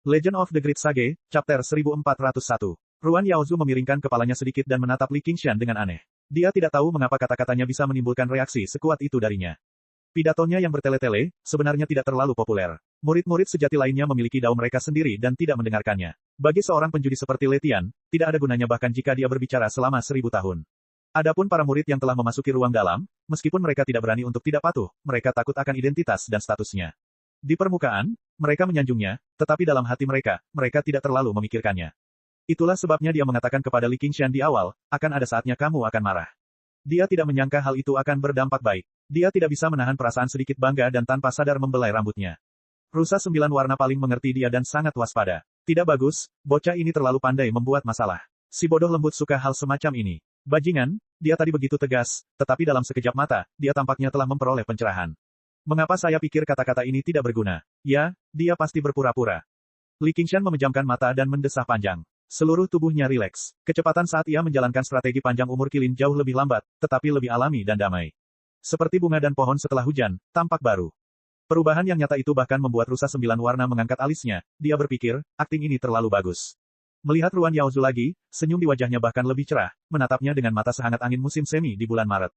Legend of the Great Sage, Chapter 1401. Ruan Yaozu memiringkan kepalanya sedikit dan menatap Li Qingshan dengan aneh. Dia tidak tahu mengapa kata-katanya bisa menimbulkan reaksi sekuat itu darinya. Pidatonya yang bertele-tele, sebenarnya tidak terlalu populer. Murid-murid sejati lainnya memiliki dao mereka sendiri dan tidak mendengarkannya. Bagi seorang penjudi seperti Letian, tidak ada gunanya bahkan jika dia berbicara selama 1000 tahun. Adapun para murid yang telah memasuki ruang dalam, meskipun mereka tidak berani untuk tidak patuh, mereka takut akan identitas dan statusnya. Di permukaan, mereka menyanjungnya, tetapi dalam hati mereka, mereka tidak terlalu memikirkannya. Itulah sebabnya dia mengatakan kepada Li Qingshan di awal, akan ada saatnya kamu akan marah. Dia tidak menyangka hal itu akan berdampak baik. Dia tidak bisa menahan perasaan sedikit bangga dan tanpa sadar membelai rambutnya. Rusa 9 warna paling mengerti dia dan sangat waspada. Tidak bagus, bocah ini terlalu pandai membuat masalah. Si bodoh lembut suka hal semacam ini. Bajingan, dia tadi begitu tegas, tetapi dalam sekejap mata, dia tampaknya telah memperoleh pencerahan. Mengapa saya pikir kata-kata ini tidak berguna? Ya, dia pasti berpura-pura. Li Qingshan memejamkan mata dan mendesah panjang. Seluruh tubuhnya rileks. Kecepatan saat ia menjalankan strategi panjang umur kilin jauh lebih lambat, tetapi lebih alami dan damai. Seperti bunga dan pohon setelah hujan, tampak baru. Perubahan yang nyata itu bahkan membuat rusa 9 warna mengangkat alisnya. Dia berpikir, akting ini terlalu bagus. Melihat Ruan Yaozu lagi, senyum di wajahnya bahkan lebih cerah, menatapnya dengan mata sehangat angin musim semi di bulan Maret.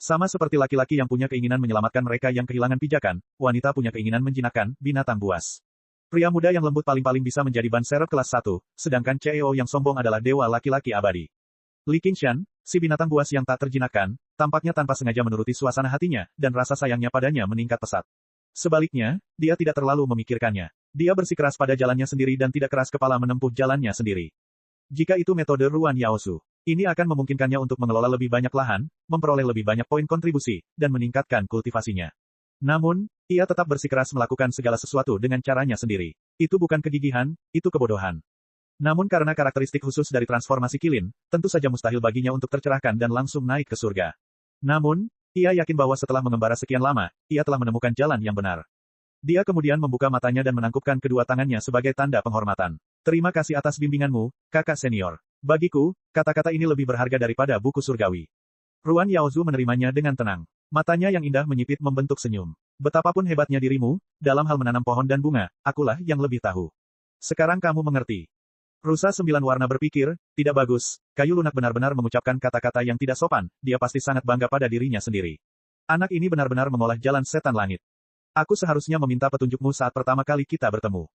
Sama seperti laki-laki yang punya keinginan menyelamatkan mereka yang kehilangan pijakan, wanita punya keinginan menjinakkan binatang buas. Pria muda yang lembut paling-paling bisa menjadi ban serep kelas 1, sedangkan CEO yang sombong adalah dewa laki-laki abadi. Li Qingshan, si binatang buas yang tak terjinakkan, tampaknya tanpa sengaja menuruti suasana hatinya, dan rasa sayangnya padanya meningkat pesat. Sebaliknya, dia tidak terlalu memikirkannya. Dia bersikeras pada jalannya sendiri dan tidak keras kepala menempuh jalannya sendiri. Jika itu metode Ruan Yaozu, ini akan memungkinkannya untuk mengelola lebih banyak lahan, memperoleh lebih banyak poin kontribusi, dan meningkatkan kultivasinya. Namun, ia tetap bersikeras melakukan segala sesuatu dengan caranya sendiri. Itu bukan kegigihan, itu kebodohan. Namun karena karakteristik khusus dari transformasi kilin, tentu saja mustahil baginya untuk tercerahkan dan langsung naik ke surga. Namun, ia yakin bahwa setelah mengembara sekian lama, ia telah menemukan jalan yang benar. Dia kemudian membuka matanya dan menangkupkan kedua tangannya sebagai tanda penghormatan. Terima kasih atas bimbinganmu, kakak senior. Bagiku, kata-kata ini lebih berharga daripada buku surgawi. Ruan Yaozu menerimanya dengan tenang. Matanya yang indah menyipit membentuk senyum. Betapapun hebatnya dirimu, dalam hal menanam pohon dan bunga, akulah yang lebih tahu. Sekarang kamu mengerti. Rusa 9 warna berpikir, tidak bagus, kayu lunak benar-benar mengucapkan kata-kata yang tidak sopan, dia pasti sangat bangga pada dirinya sendiri. Anak ini benar-benar mengolah jalan setan langit. Aku seharusnya meminta petunjukmu saat pertama kali kita bertemu.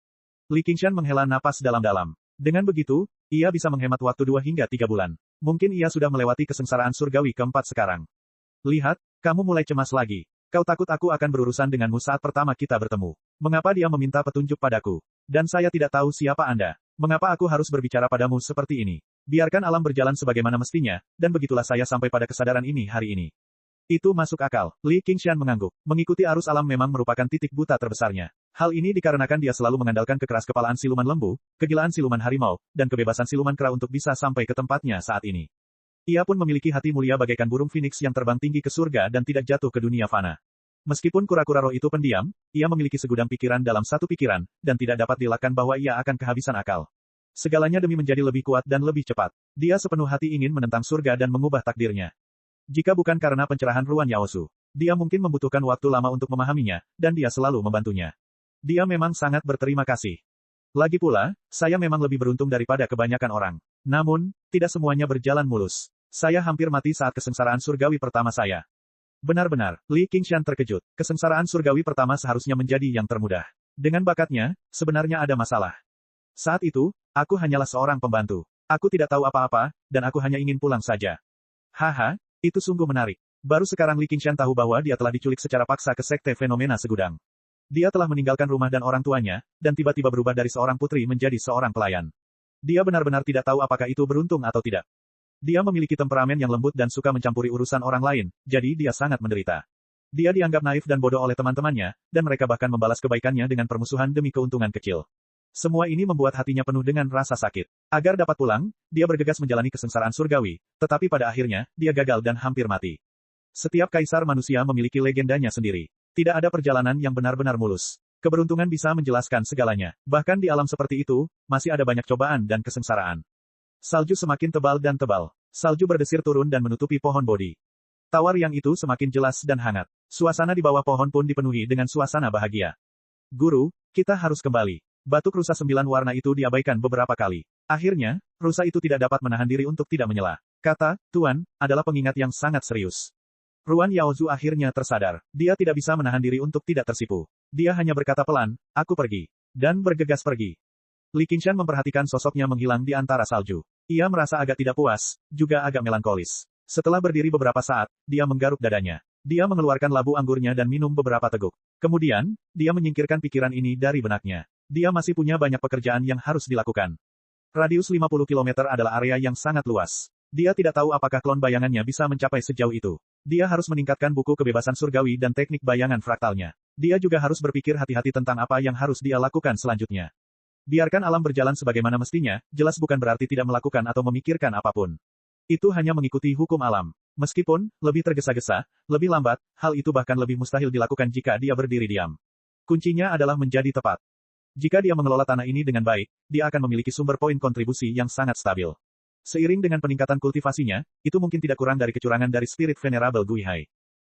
Li Qingshan menghela napas dalam-dalam. Dengan begitu, ia bisa menghemat waktu 2 hingga 3 bulan. Mungkin ia sudah melewati kesengsaraan surgawi keempat sekarang. Lihat, kamu mulai cemas lagi. Kau takut aku akan berurusan denganmu saat pertama kita bertemu. Mengapa dia meminta petunjuk padaku? Dan saya tidak tahu siapa Anda. Mengapa aku harus berbicara padamu seperti ini? Biarkan alam berjalan sebagaimana mestinya, dan begitulah saya sampai pada kesadaran ini hari ini. Itu masuk akal. Li Qingshan mengangguk. Mengikuti arus alam memang merupakan titik buta terbesarnya. Hal ini dikarenakan dia selalu mengandalkan kekeras-kepalaan siluman lembu, kegilaan siluman harimau, dan kebebasan siluman kera untuk bisa sampai ke tempatnya saat ini. Ia pun memiliki hati mulia bagaikan burung phoenix yang terbang tinggi ke surga dan tidak jatuh ke dunia fana. Meskipun kura-kura roh itu pendiam, ia memiliki segudang pikiran dalam satu pikiran, dan tidak dapat dielakkan bahwa ia akan kehabisan akal. Segalanya demi menjadi lebih kuat dan lebih cepat. Dia sepenuh hati ingin menentang surga dan mengubah takdirnya. Jika bukan karena pencerahan Ruan Yaozu, dia mungkin membutuhkan waktu lama untuk memahaminya, dan dia selalu membantunya. Dia memang sangat berterima kasih. Lagi pula, saya memang lebih beruntung daripada kebanyakan orang. Namun, tidak semuanya berjalan mulus. Saya hampir mati saat kesengsaraan surgawi pertama saya. Benar-benar, Li Qingshan terkejut. Kesengsaraan surgawi pertama seharusnya menjadi yang termudah. Dengan bakatnya, sebenarnya ada masalah. Saat itu, aku hanyalah seorang pembantu. Aku tidak tahu apa-apa, dan aku hanya ingin pulang saja. Haha, itu sungguh menarik. Baru sekarang Li Qingshan tahu bahwa dia telah diculik secara paksa ke sekte fenomena segudang. Dia telah meninggalkan rumah dan orang tuanya, dan tiba-tiba berubah dari seorang putri menjadi seorang pelayan. Dia benar-benar tidak tahu apakah itu beruntung atau tidak. Dia memiliki temperamen yang lembut dan suka mencampuri urusan orang lain, jadi dia sangat menderita. Dia dianggap naif dan bodoh oleh teman-temannya, dan mereka bahkan membalas kebaikannya dengan permusuhan demi keuntungan kecil. Semua ini membuat hatinya penuh dengan rasa sakit. Agar dapat pulang, dia bergegas menjalani kesengsaraan surgawi, tetapi pada akhirnya, dia gagal dan hampir mati. Setiap kaisar manusia memiliki legendanya sendiri. Tidak ada perjalanan yang benar-benar mulus. Keberuntungan bisa menjelaskan segalanya. Bahkan di alam seperti itu, masih ada banyak cobaan dan kesengsaraan. Salju semakin tebal dan tebal. Salju berdesir turun dan menutupi pohon bodi. Tawar yang itu semakin jelas dan hangat. Suasana di bawah pohon pun dipenuhi dengan suasana bahagia. Guru, kita harus kembali. Batuk rusa 9 warna itu diabaikan beberapa kali. Akhirnya, rusa itu tidak dapat menahan diri untuk tidak menyela. Kata, Tuan, adalah pengingat yang sangat serius. Ruan Yaozu akhirnya tersadar. Dia tidak bisa menahan diri untuk tidak tersipu. Dia hanya berkata pelan, aku pergi. Dan bergegas pergi. Li Qingshan memperhatikan sosoknya menghilang di antara salju. Ia merasa agak tidak puas, juga agak melankolis. Setelah berdiri beberapa saat, dia menggaruk dadanya. Dia mengeluarkan labu anggurnya dan minum beberapa teguk. Kemudian, dia menyingkirkan pikiran ini dari benaknya. Dia masih punya banyak pekerjaan yang harus dilakukan. Radius 50 km adalah area yang sangat luas. Dia tidak tahu apakah klon bayangannya bisa mencapai sejauh itu. Dia harus meningkatkan buku kebebasan surgawi dan teknik bayangan fraktalnya. Dia juga harus berpikir hati-hati tentang apa yang harus dia lakukan selanjutnya. Biarkan alam berjalan sebagaimana mestinya, jelas bukan berarti tidak melakukan atau memikirkan apapun. Itu hanya mengikuti hukum alam. Meskipun, lebih tergesa-gesa, lebih lambat, hal itu bahkan lebih mustahil dilakukan jika dia berdiri diam. Kuncinya adalah menjadi tepat. Jika dia mengelola tanah ini dengan baik, dia akan memiliki sumber poin kontribusi yang sangat stabil. Seiring dengan peningkatan kultivasinya, itu mungkin tidak kurang dari kecurangan dari spirit venerable Guihai.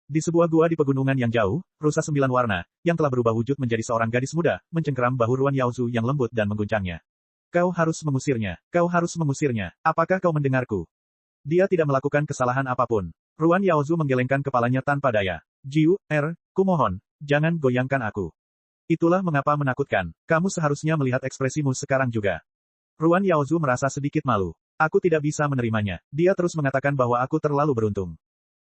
Di sebuah gua di pegunungan yang jauh, rusa 9 warna, yang telah berubah wujud menjadi seorang gadis muda, mencengkeram bahu Ruan Yaozu yang lembut dan mengguncangnya. Kau harus mengusirnya. Kau harus mengusirnya. Apakah kau mendengarku? Dia tidak melakukan kesalahan apapun. Ruan Yaozu menggelengkan kepalanya tanpa daya. Jiu, kumohon, jangan goyangkan aku. Itulah mengapa menakutkan. Kamu seharusnya melihat ekspresimu sekarang juga. Ruan Yaozu merasa sedikit malu. Aku tidak bisa menerimanya. Dia terus mengatakan bahwa aku terlalu beruntung.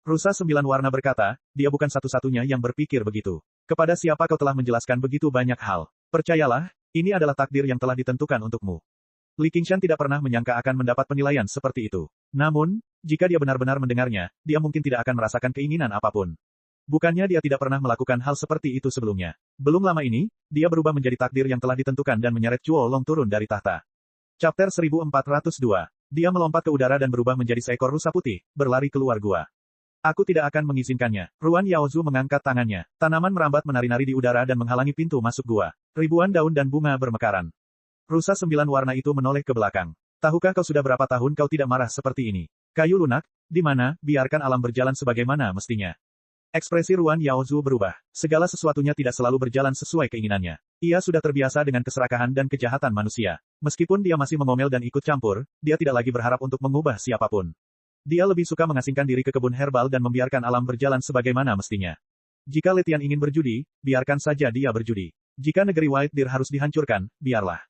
Rusa 9 warna berkata, dia bukan satu-satunya yang berpikir begitu. Kepada siapa kau telah menjelaskan begitu banyak hal? Percayalah, ini adalah takdir yang telah ditentukan untukmu. Li Qingshan tidak pernah menyangka akan mendapat penilaian seperti itu. Namun, jika dia benar-benar mendengarnya, dia mungkin tidak akan merasakan keinginan apapun. Bukannya dia tidak pernah melakukan hal seperti itu sebelumnya. Belum lama ini, dia berubah menjadi takdir yang telah ditentukan dan menyeret Chuo Long turun dari tahta. Chapter 1402. Dia melompat ke udara dan berubah menjadi seekor rusa putih, berlari keluar gua. Aku tidak akan mengizinkannya. Ruan Yaozu mengangkat tangannya. Tanaman merambat menari-nari di udara dan menghalangi pintu masuk gua. Ribuan daun dan bunga bermekaran. Rusa 9 warna itu menoleh ke belakang. Tahukah kau sudah berapa tahun kau tidak marah seperti ini? Kayu lunak, di mana, biarkan alam berjalan sebagaimana mestinya. Ekspresi Ruan Yaozu berubah. Segala sesuatunya tidak selalu berjalan sesuai keinginannya. Ia sudah terbiasa dengan keserakahan dan kejahatan manusia. Meskipun dia masih mengomel dan ikut campur, dia tidak lagi berharap untuk mengubah siapapun. Dia lebih suka mengasingkan diri ke kebun herbal dan membiarkan alam berjalan sebagaimana mestinya. Jika Letian ingin berjudi, biarkan saja dia berjudi. Jika negeri White Deer harus dihancurkan, biarlah.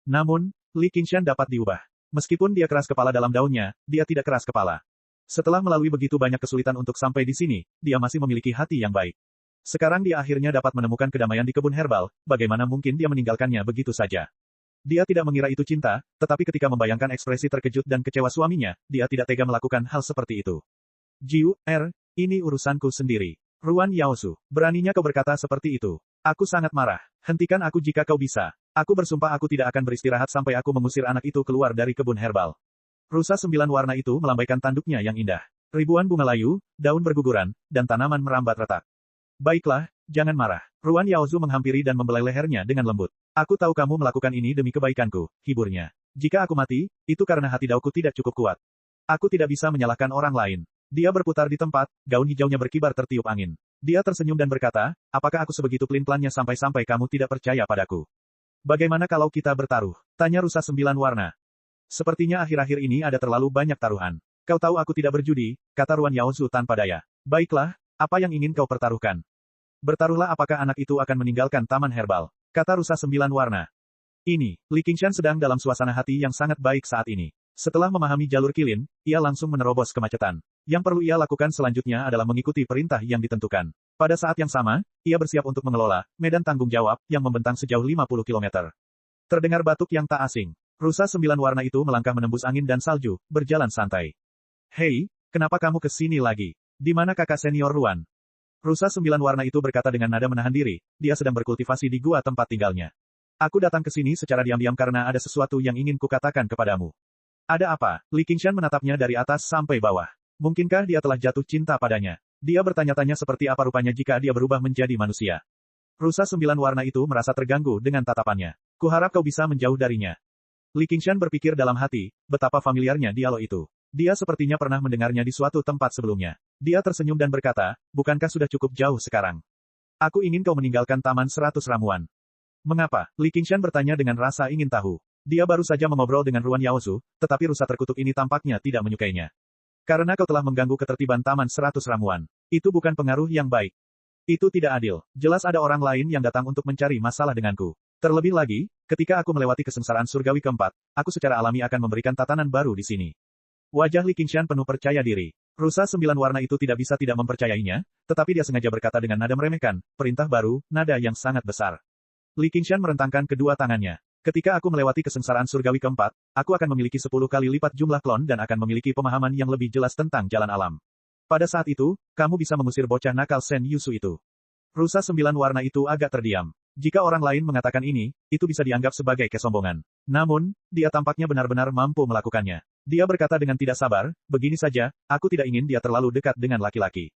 Namun, Li Qingshan dapat diubah. Meskipun dia keras kepala dalam daunnya, dia tidak keras kepala. Setelah melalui begitu banyak kesulitan untuk sampai di sini, dia masih memiliki hati yang baik. Sekarang dia akhirnya dapat menemukan kedamaian di kebun herbal, bagaimana mungkin dia meninggalkannya begitu saja. Dia tidak mengira itu cinta, tetapi ketika membayangkan ekspresi terkejut dan kecewa suaminya, dia tidak tega melakukan hal seperti itu. Jiu, ini urusanku sendiri. Ruan Yaozu, beraninya kau berkata seperti itu. Aku sangat marah. Hentikan aku jika kau bisa. Aku bersumpah aku tidak akan beristirahat sampai aku mengusir anak itu keluar dari kebun herbal. Rusa 9 warna itu melambaikan tanduknya yang indah. Ribuan bunga layu, daun berguguran, dan tanaman merambat retak. Baiklah, jangan marah. Ruan Yaozu menghampiri dan membelai lehernya dengan lembut. Aku tahu kamu melakukan ini demi kebaikanku, hiburnya. Jika aku mati, itu karena hati dauku tidak cukup kuat. Aku tidak bisa menyalahkan orang lain. Dia berputar di tempat, gaun hijaunya berkibar tertiup angin. Dia tersenyum dan berkata, apakah aku sebegitu pelin-pelannya sampai-sampai kamu tidak percaya padaku? Bagaimana kalau kita bertaruh? Tanya rusa 9 warna. Sepertinya akhir-akhir ini ada terlalu banyak taruhan. Kau tahu aku tidak berjudi, kata Ruan Yaozu tanpa daya. Baiklah, apa yang ingin kau pertaruhkan? Bertaruhlah apakah anak itu akan meninggalkan taman herbal, kata rusa 9 warna. Ini, Li Qingshan sedang dalam suasana hati yang sangat baik saat ini. Setelah memahami jalur kilin, ia langsung menerobos kemacetan. Yang perlu ia lakukan selanjutnya adalah mengikuti perintah yang ditentukan. Pada saat yang sama, ia bersiap untuk mengelola medan tanggung jawab yang membentang sejauh 50 km. Terdengar batuk yang tak asing. Rusa 9 warna itu melangkah menembus angin dan salju, berjalan santai. Hei, kenapa kamu ke sini lagi? Di mana kakak senior Ruan? Rusa 9 warna itu berkata dengan nada menahan diri, dia sedang berkultivasi di gua tempat tinggalnya. Aku datang ke sini secara diam-diam karena ada sesuatu yang ingin kukatakan kepadamu. Ada apa? Li Qingshan menatapnya dari atas sampai bawah. Mungkinkah dia telah jatuh cinta padanya? Dia bertanya-tanya seperti apa rupanya jika dia berubah menjadi manusia. Rusa 9 warna itu merasa terganggu dengan tatapannya. Kuharap kau bisa menjauh darinya. Li Qingshan berpikir dalam hati, betapa familiarnya dialog itu. Dia sepertinya pernah mendengarnya di suatu tempat sebelumnya. Dia tersenyum dan berkata, bukankah sudah cukup jauh sekarang? Aku ingin kau meninggalkan taman 100 ramuan. Mengapa? Li Qingshan bertanya dengan rasa ingin tahu. Dia baru saja mengobrol dengan Ruan Yaozu, tetapi rusa terkutuk ini tampaknya tidak menyukainya. Karena kau telah mengganggu ketertiban Taman 100 Ramuan. Itu bukan pengaruh yang baik. Itu tidak adil. Jelas ada orang lain yang datang untuk mencari masalah denganku. Terlebih lagi, ketika aku melewati kesengsaraan surgawi keempat, aku secara alami akan memberikan tatanan baru di sini. Wajah Li Qingshan penuh percaya diri. Rusa 9 warna itu tidak bisa tidak mempercayainya, tetapi dia sengaja berkata dengan nada meremehkan, perintah baru, nada yang sangat besar. Li Qingshan merentangkan kedua tangannya. Ketika aku melewati kesengsaraan surgawi keempat, aku akan memiliki 10 kali lipat jumlah klon dan akan memiliki pemahaman yang lebih jelas tentang jalan alam. Pada saat itu, kamu bisa mengusir bocah nakal Sen Yusu itu. Rusa 9 warna itu agak terdiam. Jika orang lain mengatakan ini, itu bisa dianggap sebagai kesombongan. Namun, dia tampaknya benar-benar mampu melakukannya. Dia berkata dengan tidak sabar, begini saja, aku tidak ingin dia terlalu dekat dengan laki-laki.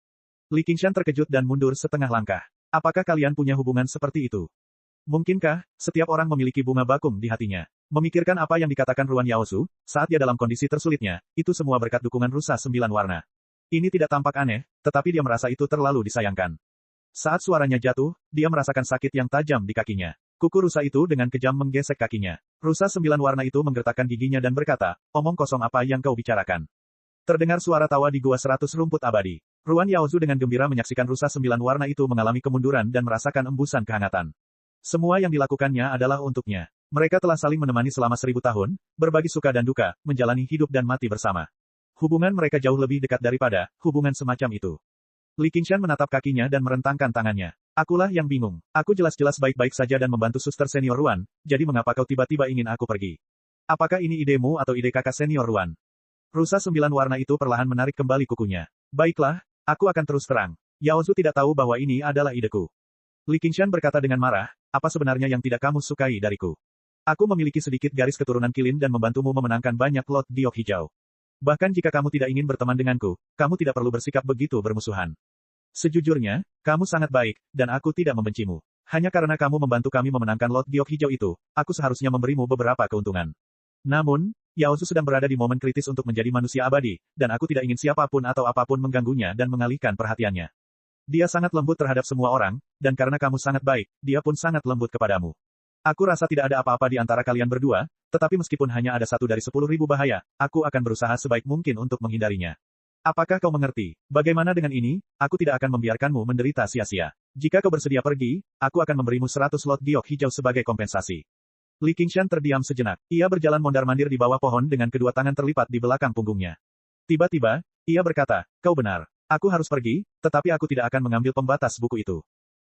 Li Qingshan terkejut dan mundur setengah langkah. Apakah kalian punya hubungan seperti itu? Mungkinkah, setiap orang memiliki bunga bakung di hatinya? Memikirkan apa yang dikatakan Ruan Yaozu, saat dia dalam kondisi tersulitnya, itu semua berkat dukungan rusa 9 warna. Ini tidak tampak aneh, tetapi dia merasa itu terlalu disayangkan. Saat suaranya jatuh, dia merasakan sakit yang tajam di kakinya. Kuku rusa itu dengan kejam menggesek kakinya. Rusa 9 warna itu menggertakkan giginya dan berkata, omong kosong apa yang kau bicarakan? Terdengar suara tawa di gua 100 rumput abadi. Ruan Yaozu dengan gembira menyaksikan rusa 9 warna itu mengalami kemunduran dan merasakan embusan kehangatan. Semua yang dilakukannya adalah untuknya. Mereka telah saling menemani selama 1000 tahun, berbagi suka dan duka, menjalani hidup dan mati bersama. Hubungan mereka jauh lebih dekat daripada hubungan semacam itu. Li Qingshan menatap kakinya dan merentangkan tangannya. Akulah yang bingung. Aku jelas-jelas baik-baik saja dan membantu suster senior Ruan, jadi mengapa kau tiba-tiba ingin aku pergi? Apakah ini idemu atau ide kakak senior Ruan? Rusa 9 warna itu perlahan menarik kembali kukunya. Baiklah, aku akan terus terang. Yaozu tidak tahu bahwa ini adalah ideku. Li Qingshan berkata dengan marah, apa sebenarnya yang tidak kamu sukai dariku? Aku memiliki sedikit garis keturunan kilin dan membantumu memenangkan banyak lot giok hijau. Bahkan jika kamu tidak ingin berteman denganku, kamu tidak perlu bersikap begitu bermusuhan. Sejujurnya, kamu sangat baik, dan aku tidak membencimu. Hanya karena kamu membantu kami memenangkan lot giok hijau itu, aku seharusnya memberimu beberapa keuntungan. Namun, Yaozu sedang berada di momen kritis untuk menjadi manusia abadi, dan aku tidak ingin siapapun atau apapun mengganggunya dan mengalihkan perhatiannya. Dia sangat lembut terhadap semua orang, dan karena kamu sangat baik, dia pun sangat lembut kepadamu. Aku rasa tidak ada apa-apa di antara kalian berdua, tetapi meskipun hanya ada 1 dari 10.000 bahaya, aku akan berusaha sebaik mungkin untuk menghindarinya. Apakah kau mengerti? Bagaimana dengan ini, aku tidak akan membiarkanmu menderita sia-sia. Jika kau bersedia pergi, aku akan memberimu 100 lot giok hijau sebagai kompensasi. Li Qingshan terdiam sejenak. Ia berjalan mondar-mandir di bawah pohon dengan kedua tangan terlipat di belakang punggungnya. Tiba-tiba, ia berkata, kau benar. Aku harus pergi, tetapi aku tidak akan mengambil pembatas buku itu.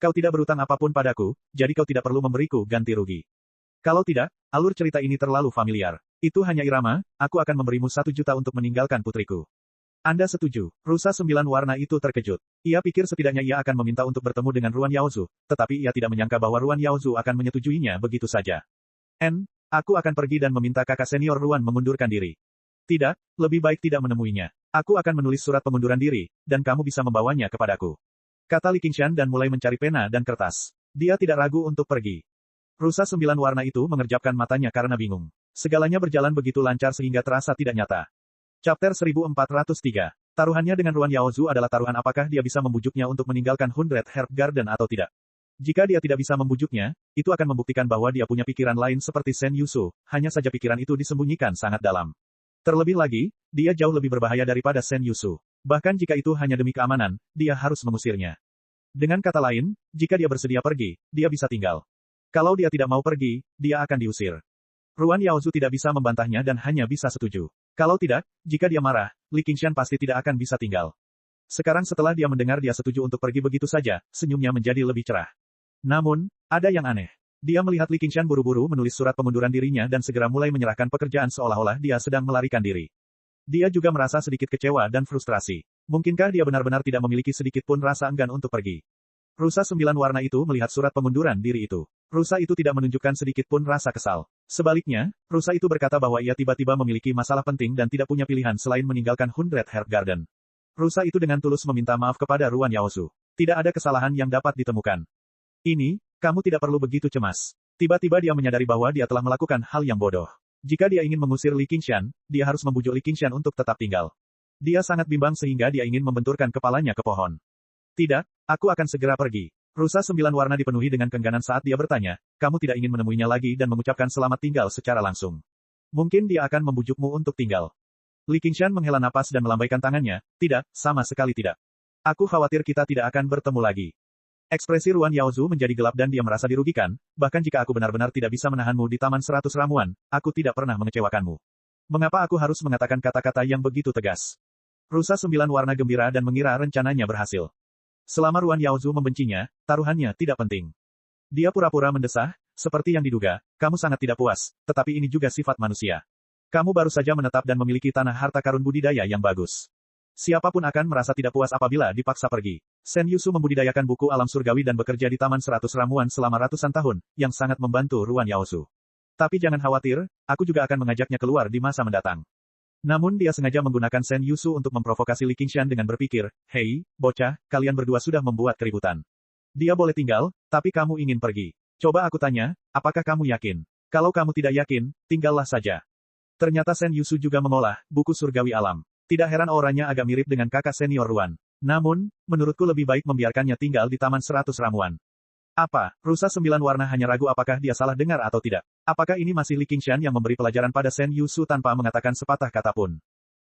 Kau tidak berutang apapun padaku, jadi kau tidak perlu memberiku ganti rugi. Kalau tidak, alur cerita ini terlalu familiar. Itu hanya irama, aku akan memberimu 1 juta untuk meninggalkan putriku. Anda setuju? Rusa 9 warna itu terkejut. Ia pikir setidaknya ia akan meminta untuk bertemu dengan Ruan Yaozu, tetapi ia tidak menyangka bahwa Ruan Yaozu akan menyetujuinya begitu saja. Aku akan pergi dan meminta kakak senior Ruan mengundurkan diri. Tidak, lebih baik tidak menemuinya. Aku akan menulis surat pengunduran diri, dan kamu bisa membawanya kepadaku. Kata Li Qingshan dan mulai mencari pena dan kertas. Dia tidak ragu untuk pergi. Rusa 9 warna itu mengerjapkan matanya karena bingung. Segalanya berjalan begitu lancar sehingga terasa tidak nyata. Chapter 1403. Taruhannya dengan Ruan Yaozu adalah taruhan apakah dia bisa membujuknya untuk meninggalkan 100 Herb Garden atau tidak. Jika dia tidak bisa membujuknya, itu akan membuktikan bahwa dia punya pikiran lain seperti Sen Yusu, hanya saja pikiran itu disembunyikan sangat dalam. Terlebih lagi, dia jauh lebih berbahaya daripada Sen Yusu. Bahkan jika itu hanya demi keamanan, dia harus mengusirnya. Dengan kata lain, jika dia bersedia pergi, dia bisa tinggal. Kalau dia tidak mau pergi, dia akan diusir. Ruan Yaozu tidak bisa membantahnya dan hanya bisa setuju. Kalau tidak, jika dia marah, Li Qingshan pasti tidak akan bisa tinggal. Sekarang setelah dia mendengar dia setuju untuk pergi begitu saja, senyumnya menjadi lebih cerah. Namun, ada yang aneh. Dia melihat Li Qingshan buru-buru menulis surat pengunduran dirinya dan segera mulai menyerahkan pekerjaan seolah-olah dia sedang melarikan diri. Dia juga merasa sedikit kecewa dan frustrasi. Mungkinkah dia benar-benar tidak memiliki sedikit pun rasa enggan untuk pergi? Rusa 9 warna itu melihat surat pengunduran diri itu. Rusa itu tidak menunjukkan sedikit pun rasa kesal. Sebaliknya, rusa itu berkata bahwa ia tiba-tiba memiliki masalah penting dan tidak punya pilihan selain meninggalkan 100 Herb Garden. Rusa itu dengan tulus meminta maaf kepada Ruan Yaozu. Tidak ada kesalahan yang dapat ditemukan. Ini, kamu tidak perlu begitu cemas. Tiba-tiba dia menyadari bahwa dia telah melakukan hal yang bodoh. Jika dia ingin mengusir Li Qingshan, dia harus membujuk Li Qingshan untuk tetap tinggal. Dia sangat bimbang sehingga dia ingin membenturkan kepalanya ke pohon. Tidak, aku akan segera pergi. Rusa 9 warna dipenuhi dengan keengganan saat dia bertanya, kamu tidak ingin menemuinya lagi dan mengucapkan selamat tinggal secara langsung. Mungkin dia akan membujukmu untuk tinggal. Li Qingshan menghela napas dan melambaikan tangannya, tidak, sama sekali tidak. Aku khawatir kita tidak akan bertemu lagi. Ekspresi Ruan Yaozu menjadi gelap dan dia merasa dirugikan, bahkan jika aku benar-benar tidak bisa menahanmu di Taman 100 Ramuan, aku tidak pernah mengecewakanmu. Mengapa aku harus mengatakan kata-kata yang begitu tegas? Rusa 9 warna gembira dan mengira rencananya berhasil. Selama Ruan Yaozu membencinya, taruhannya tidak penting. Dia pura-pura mendesah, seperti yang diduga, kamu sangat tidak puas, tetapi ini juga sifat manusia. Kamu baru saja menetap dan memiliki tanah harta karun budidaya yang bagus. Siapapun akan merasa tidak puas apabila dipaksa pergi. Sen Yusu membudidayakan buku alam surgawi dan bekerja di Taman 100 Ramuan selama ratusan tahun, yang sangat membantu Ruan Yaozu. Tapi jangan khawatir, aku juga akan mengajaknya keluar di masa mendatang. Namun dia sengaja menggunakan Sen Yusu untuk memprovokasi Li Qingshan dengan berpikir, hei, bocah, kalian berdua sudah membuat keributan. Dia boleh tinggal, tapi kamu ingin pergi. Coba aku tanya, apakah kamu yakin? Kalau kamu tidak yakin, tinggallah saja. Ternyata Sen Yusu juga mengolah buku surgawi alam. Tidak heran auranya agak mirip dengan kakak senior Ruan. Namun, menurutku lebih baik membiarkannya tinggal di Taman 100 Ramuan. Apa? Rusa 9 warna hanya ragu apakah dia salah dengar atau tidak. Apakah ini masih Li Qingshan yang memberi pelajaran pada Sen Yusu tanpa mengatakan sepatah kata pun?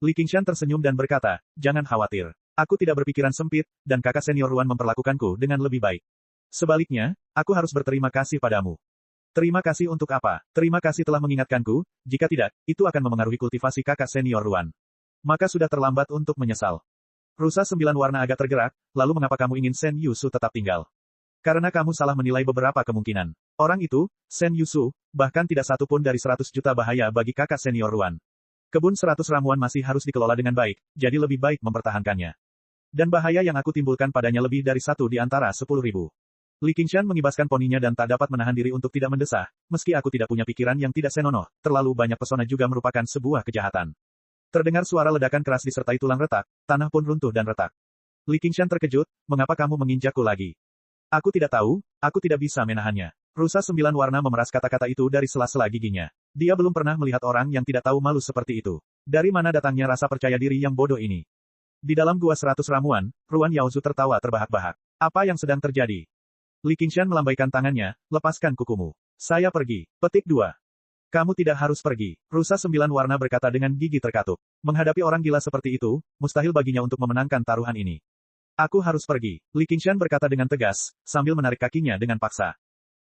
Li Qingshan tersenyum dan berkata, jangan khawatir. Aku tidak berpikiran sempit, dan kakak senior Ruan memperlakukanku dengan lebih baik. Sebaliknya, aku harus berterima kasih padamu. Terima kasih untuk apa? Terima kasih telah mengingatkanku, jika tidak, itu akan memengaruhi kultivasi kakak senior Ruan. Maka sudah terlambat untuk menyesal. Rusa 9 warna agak tergerak, lalu mengapa kamu ingin Sen Yusu tetap tinggal? Karena kamu salah menilai beberapa kemungkinan. Orang itu, Sen Yusu, bahkan tidak satu pun dari 100 juta bahaya bagi kakak senior Ruan. Kebun 100 ramuan masih harus dikelola dengan baik, jadi lebih baik mempertahankannya. Dan bahaya yang aku timbulkan padanya lebih dari 1 di antara 10.000. Li Qingshan mengibaskan poninya dan tak dapat menahan diri untuk tidak mendesah, meski aku tidak punya pikiran yang tidak senonoh, terlalu banyak pesona juga merupakan sebuah kejahatan. Terdengar suara ledakan keras disertai tulang retak, tanah pun runtuh dan retak. Li Qingshan terkejut, mengapa kamu menginjakku lagi? Aku tidak tahu, aku tidak bisa menahannya. Rusa 9 warna memeras kata-kata itu dari sela-sela giginya. Dia belum pernah melihat orang yang tidak tahu malu seperti itu. Dari mana datangnya rasa percaya diri yang bodoh ini? Di dalam gua 100 ramuan, Ruan Yaozu tertawa terbahak-bahak. Apa yang sedang terjadi? Li Qingshan melambaikan tangannya, lepaskan kukumu. Saya pergi. Petik 2. Kamu tidak harus pergi. Rusa 9 warna berkata dengan gigi terkatup. Menghadapi orang gila seperti itu, mustahil baginya untuk memenangkan taruhan ini. Aku harus pergi. Li Qingshan berkata dengan tegas, sambil menarik kakinya dengan paksa.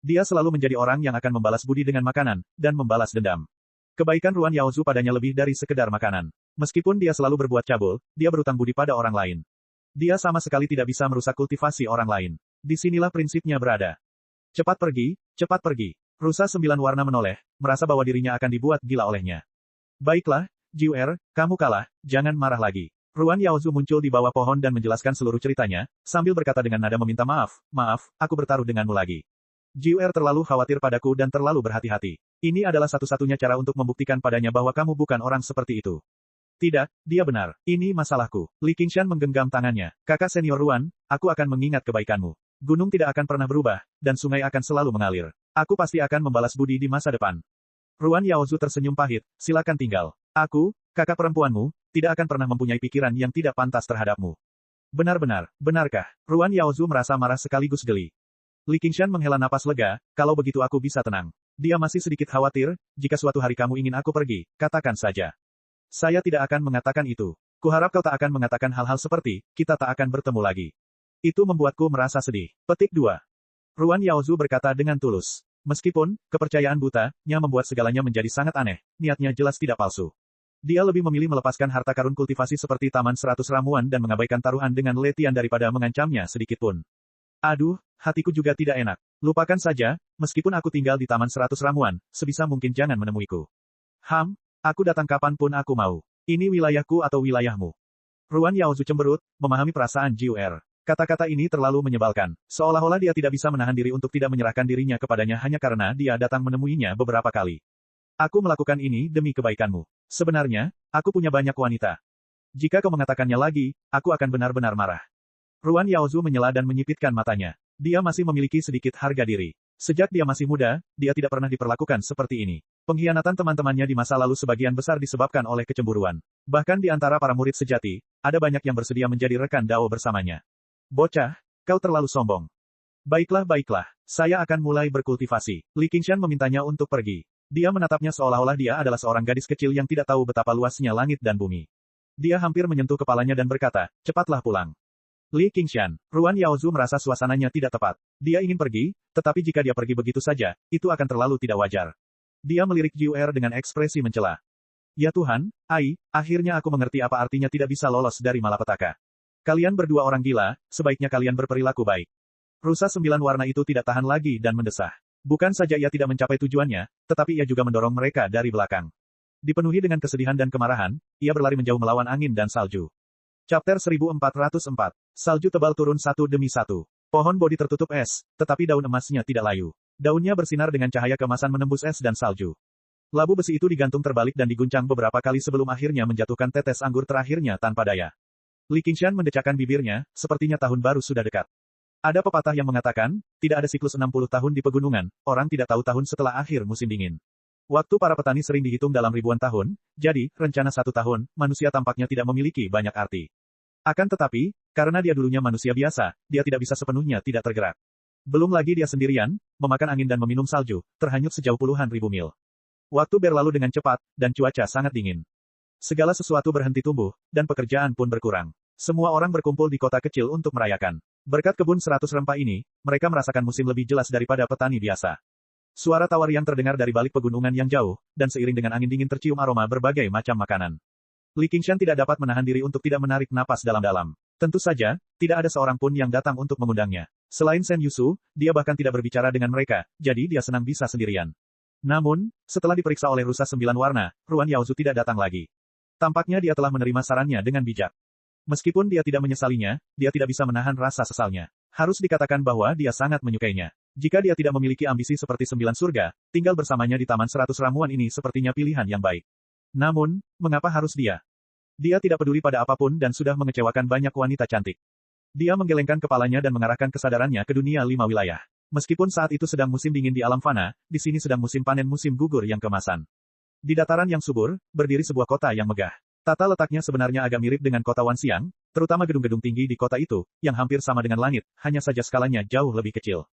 Dia selalu menjadi orang yang akan membalas budi dengan makanan, dan membalas dendam. Kebaikan Ruan Yaozu padanya lebih dari sekedar makanan. Meskipun dia selalu berbuat cabul, dia berutang budi pada orang lain. Dia sama sekali tidak bisa merusak kultivasi orang lain. Disinilah prinsipnya berada. Cepat pergi, cepat pergi. Rusa 9 warna menoleh, merasa bahwa dirinya akan dibuat gila olehnya. Baiklah, Jiuer, kamu kalah, jangan marah lagi. Ruan Yaozu muncul di bawah pohon dan menjelaskan seluruh ceritanya, sambil berkata dengan nada meminta maaf, aku bertaruh denganmu lagi. Jiuer terlalu khawatir padaku dan terlalu berhati-hati. Ini adalah satu-satunya cara untuk membuktikan padanya bahwa kamu bukan orang seperti itu. Tidak, dia benar. Ini masalahku. Li Qingshan menggenggam tangannya. Kakak senior Ruan, aku akan mengingat kebaikanmu. Gunung tidak akan pernah berubah, dan sungai akan selalu mengalir. Aku pasti akan membalas budi di masa depan. Ruan Yaozu tersenyum pahit, silakan tinggal. Aku, kakak perempuanmu, tidak akan pernah mempunyai pikiran yang tidak pantas terhadapmu. Benar-benar, benarkah? Ruan Yaozu merasa marah sekaligus geli. Li Qingshan menghela napas lega, kalau begitu aku bisa tenang. Dia masih sedikit khawatir, jika suatu hari kamu ingin aku pergi, katakan saja. Saya tidak akan mengatakan itu. Kuharap kau tak akan mengatakan hal-hal seperti, kita tak akan bertemu lagi. Itu membuatku merasa sedih. Petik 2. Ruan Yaozu berkata dengan tulus. Meskipun, kepercayaan buta-nya membuat segalanya menjadi sangat aneh, niatnya jelas tidak palsu. Dia lebih memilih melepaskan harta karun kultivasi seperti Taman 100 Ramuan dan mengabaikan taruhan dengan Letian daripada mengancamnya sedikit pun. Aduh, hatiku juga tidak enak. Lupakan saja, meskipun aku tinggal di Taman 100 Ramuan, sebisa mungkin jangan menemuiku. Aku datang kapanpun aku mau. Ini wilayahku atau wilayahmu. Ruan Yaozu cemberut, memahami perasaan Jiuer. Kata-kata ini terlalu menyebalkan. Seolah-olah dia tidak bisa menahan diri untuk tidak menyerahkan dirinya kepadanya hanya karena dia datang menemuinya beberapa kali. Aku melakukan ini demi kebaikanmu. Sebenarnya, aku punya banyak wanita. Jika kau mengatakannya lagi, aku akan benar-benar marah. Ruan Yaozu menyela dan menyipitkan matanya. Dia masih memiliki sedikit harga diri. Sejak dia masih muda, dia tidak pernah diperlakukan seperti ini. Pengkhianatan teman-temannya di masa lalu sebagian besar disebabkan oleh kecemburuan. Bahkan di antara para murid sejati, ada banyak yang bersedia menjadi rekan Dao bersamanya. Bocah, kau terlalu sombong. Baiklah baiklah, saya akan mulai berkultivasi. Li Qingshan memintanya untuk pergi. Dia menatapnya seolah-olah dia adalah seorang gadis kecil yang tidak tahu betapa luasnya langit dan bumi. Dia hampir menyentuh kepalanya dan berkata, cepatlah pulang. Li Qingshan, Ruan Yaozu merasa suasananya tidak tepat. Dia ingin pergi, tetapi jika dia pergi begitu saja, itu akan terlalu tidak wajar. Dia melirik Jiuer dengan ekspresi mencela. Ya Tuhan, Ai, akhirnya aku mengerti apa artinya tidak bisa lolos dari malapetaka. Kalian berdua orang gila, sebaiknya kalian berperilaku baik. Rusa 9 warna itu tidak tahan lagi dan mendesah. Bukan saja ia tidak mencapai tujuannya, tetapi ia juga mendorong mereka dari belakang. Dipenuhi dengan kesedihan dan kemarahan, ia berlari menjauh melawan angin dan salju. Chapter 1404. Salju tebal turun satu demi satu. Pohon bodi tertutup es, tetapi daun emasnya tidak layu. Daunnya bersinar dengan cahaya keemasan menembus es dan salju. Labu besi itu digantung terbalik dan diguncang beberapa kali sebelum akhirnya menjatuhkan tetes anggur terakhirnya tanpa daya. Li Qingshan mendecakkan bibirnya, sepertinya tahun baru sudah dekat. Ada pepatah yang mengatakan, tidak ada siklus 60 tahun di pegunungan, orang tidak tahu tahun setelah akhir musim dingin. Waktu para petani sering dihitung dalam ribuan tahun, jadi, rencana 1 tahun, manusia tampaknya tidak memiliki banyak arti. Akan tetapi, karena dia dulunya manusia biasa, dia tidak bisa sepenuhnya tidak tergerak. Belum lagi dia sendirian, memakan angin dan meminum salju, terhanyut sejauh puluhan ribu mil. Waktu berlalu dengan cepat, dan cuaca sangat dingin. Segala sesuatu berhenti tumbuh, dan pekerjaan pun berkurang. Semua orang berkumpul di kota kecil untuk merayakan. Berkat kebun 100 rempah ini, mereka merasakan musim lebih jelas daripada petani biasa. Suara tawar yang terdengar dari balik pegunungan yang jauh, dan seiring dengan angin dingin tercium aroma berbagai macam makanan. Li Qingshan tidak dapat menahan diri untuk tidak menarik napas dalam-dalam. Tentu saja, tidak ada seorang pun yang datang untuk mengundangnya. Selain Shen Yusu, dia bahkan tidak berbicara dengan mereka, jadi dia senang bisa sendirian. Namun, setelah diperiksa oleh rusa 9 warna, Ruan Yaozu tidak datang lagi. Tampaknya dia telah menerima sarannya dengan bijak. Meskipun dia tidak menyesalinya, dia tidak bisa menahan rasa sesalnya. Harus dikatakan bahwa dia sangat menyukainya. Jika dia tidak memiliki ambisi seperti 9 surga, tinggal bersamanya di Taman 100 Ramuan ini sepertinya pilihan yang baik. Namun, mengapa harus dia? Dia tidak peduli pada apapun dan sudah mengecewakan banyak wanita cantik. Dia menggelengkan kepalanya dan mengarahkan kesadarannya ke dunia 5 wilayah. Meskipun saat itu sedang musim dingin di alam fana, di sini sedang musim panen musim gugur yang kemasan. Di dataran yang subur, berdiri sebuah kota yang megah. Tata letaknya sebenarnya agak mirip dengan kota Wanxiang, terutama gedung-gedung tinggi di kota itu, yang hampir sama dengan langit, hanya saja skalanya jauh lebih kecil.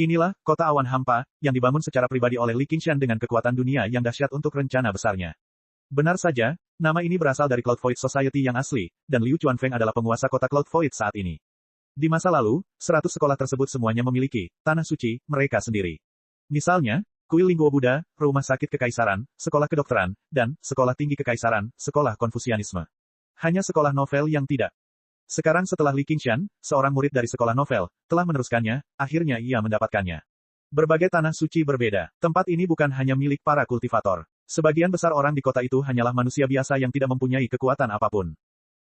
Inilah, kota awan hampa, yang dibangun secara pribadi oleh Li Qingshan dengan kekuatan dunia yang dahsyat untuk rencana besarnya. Benar saja, nama ini berasal dari Cloud Void Society yang asli, dan Liu Chuanfeng adalah penguasa kota Cloud Void saat ini. Di masa lalu, 100 sekolah tersebut semuanya memiliki tanah suci mereka sendiri. Misalnya, Kuil Lingguo Buddha, Rumah Sakit Kekaisaran, Sekolah Kedokteran, dan Sekolah Tinggi Kekaisaran, Sekolah Konfusianisme. Hanya sekolah novel yang tidak. Sekarang setelah Li Qingshan, seorang murid dari sekolah novel, telah meneruskannya, akhirnya ia mendapatkannya. Berbagai tanah suci berbeda. Tempat ini bukan hanya milik para kultivator. Sebagian besar orang di kota itu hanyalah manusia biasa yang tidak mempunyai kekuatan apapun.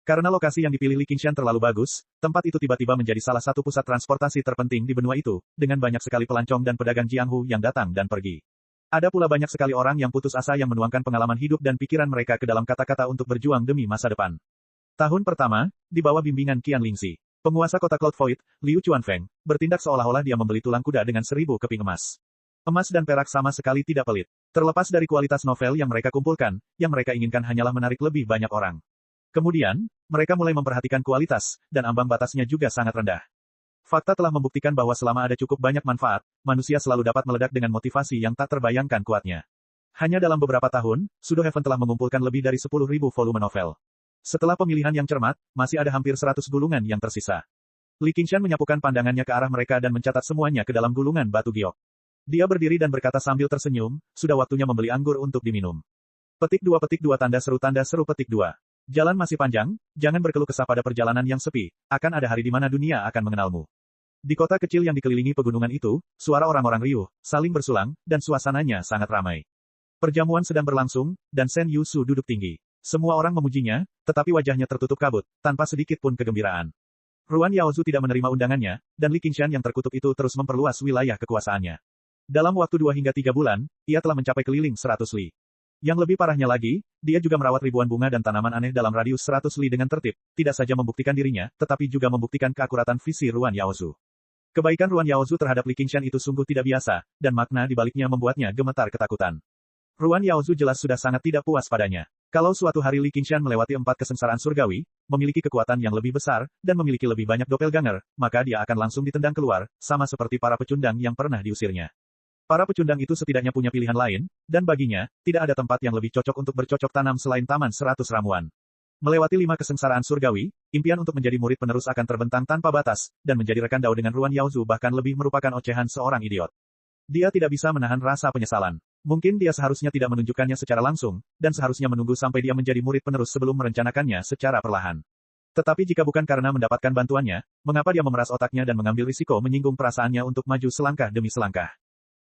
Karena lokasi yang dipilih Li Qingshan terlalu bagus, tempat itu tiba-tiba menjadi salah satu pusat transportasi terpenting di benua itu, dengan banyak sekali pelancong dan pedagang Jianghu yang datang dan pergi. Ada pula banyak sekali orang yang putus asa yang menuangkan pengalaman hidup dan pikiran mereka ke dalam kata-kata untuk berjuang demi masa depan. Tahun pertama, di bawah bimbingan Qian Lingxi, penguasa kota Cloud Void, Liu Chuanfeng, bertindak seolah-olah dia membeli tulang kuda dengan 1000 keping emas. Emas dan perak sama sekali tidak pelit. Terlepas dari kualitas novel yang mereka kumpulkan, yang mereka inginkan hanyalah menarik lebih banyak orang. Kemudian, mereka mulai memperhatikan kualitas, dan ambang batasnya juga sangat rendah. Fakta telah membuktikan bahwa selama ada cukup banyak manfaat, manusia selalu dapat meledak dengan motivasi yang tak terbayangkan kuatnya. Hanya dalam beberapa tahun, Pseudo Heaven telah mengumpulkan lebih dari 10.000 volume novel. Setelah pemilihan yang cermat, masih ada hampir 100 gulungan yang tersisa. Li Qingshan menyapukan pandangannya ke arah mereka dan mencatat semuanya ke dalam gulungan batu giok. Dia berdiri dan berkata sambil tersenyum, sudah waktunya membeli anggur untuk diminum. Petik 2 tanda seru petik 2. Jalan masih panjang, jangan berkeluh kesah pada perjalanan yang sepi, akan ada hari di mana dunia akan mengenalmu. Di kota kecil yang dikelilingi pegunungan itu, suara orang-orang riuh, saling bersulang, dan suasananya sangat ramai. Perjamuan sedang berlangsung, dan Shen Yusu duduk tinggi. Semua orang memujinya, tetapi wajahnya tertutup kabut, tanpa sedikit pun kegembiraan. Ruan Yaozu tidak menerima undangannya, dan Li Qingshan yang terkutuk itu terus memperluas wilayah kekuasaannya. Dalam waktu 2 hingga 3 bulan, ia telah mencapai keliling 100 li. Yang lebih parahnya lagi, dia juga merawat ribuan bunga dan tanaman aneh dalam radius 100 li dengan tertib, tidak saja membuktikan dirinya, tetapi juga membuktikan keakuratan visi Ruan Yaozu. Kebaikan Ruan Yaozu terhadap Li Qingshan itu sungguh tidak biasa, dan makna di baliknya membuatnya gemetar ketakutan. Ruan Yaozu jelas sudah sangat tidak puas padanya. Kalau suatu hari Li Qingshan melewati 4 kesengsaraan surgawi, memiliki kekuatan yang lebih besar, dan memiliki lebih banyak doppelganger, maka dia akan langsung ditendang keluar, sama seperti para pecundang yang pernah diusirnya. Para pecundang itu setidaknya punya pilihan lain, dan baginya, tidak ada tempat yang lebih cocok untuk bercocok tanam selain Taman 100 Ramuan. Melewati 5 kesengsaraan surgawi, impian untuk menjadi murid penerus akan terbentang tanpa batas, dan menjadi rekan Dao dengan Ruan Yaozu bahkan lebih merupakan ocehan seorang idiot. Dia tidak bisa menahan rasa penyesalan. Mungkin dia seharusnya tidak menunjukkannya secara langsung, dan seharusnya menunggu sampai dia menjadi murid penerus sebelum merencanakannya secara perlahan. Tetapi jika bukan karena mendapatkan bantuannya, mengapa dia memeras otaknya dan mengambil risiko menyinggung perasaannya untuk maju selangkah demi selangkah?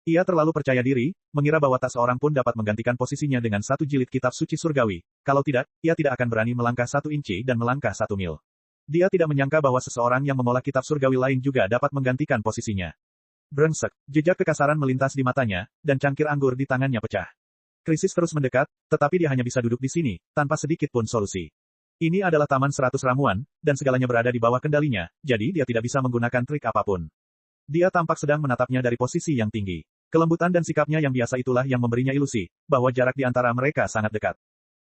Ia terlalu percaya diri, mengira bahwa tak seorang pun dapat menggantikan posisinya dengan satu jilid kitab suci surgawi. Kalau tidak, ia tidak akan berani melangkah 1 inci dan melangkah 1 mil. Dia tidak menyangka bahwa seseorang yang mengolah kitab surgawi lain juga dapat menggantikan posisinya. Brengsek, jejak kekasaran melintas di matanya, dan cangkir anggur di tangannya pecah. Krisis terus mendekat, tetapi dia hanya bisa duduk di sini, tanpa sedikit pun solusi. Ini adalah Taman 100 Ramuan, dan segalanya berada di bawah kendalinya, jadi dia tidak bisa menggunakan trik apapun. Dia tampak sedang menatapnya dari posisi yang tinggi. Kelembutan dan sikapnya yang biasa itulah yang memberinya ilusi, bahwa jarak di antara mereka sangat dekat.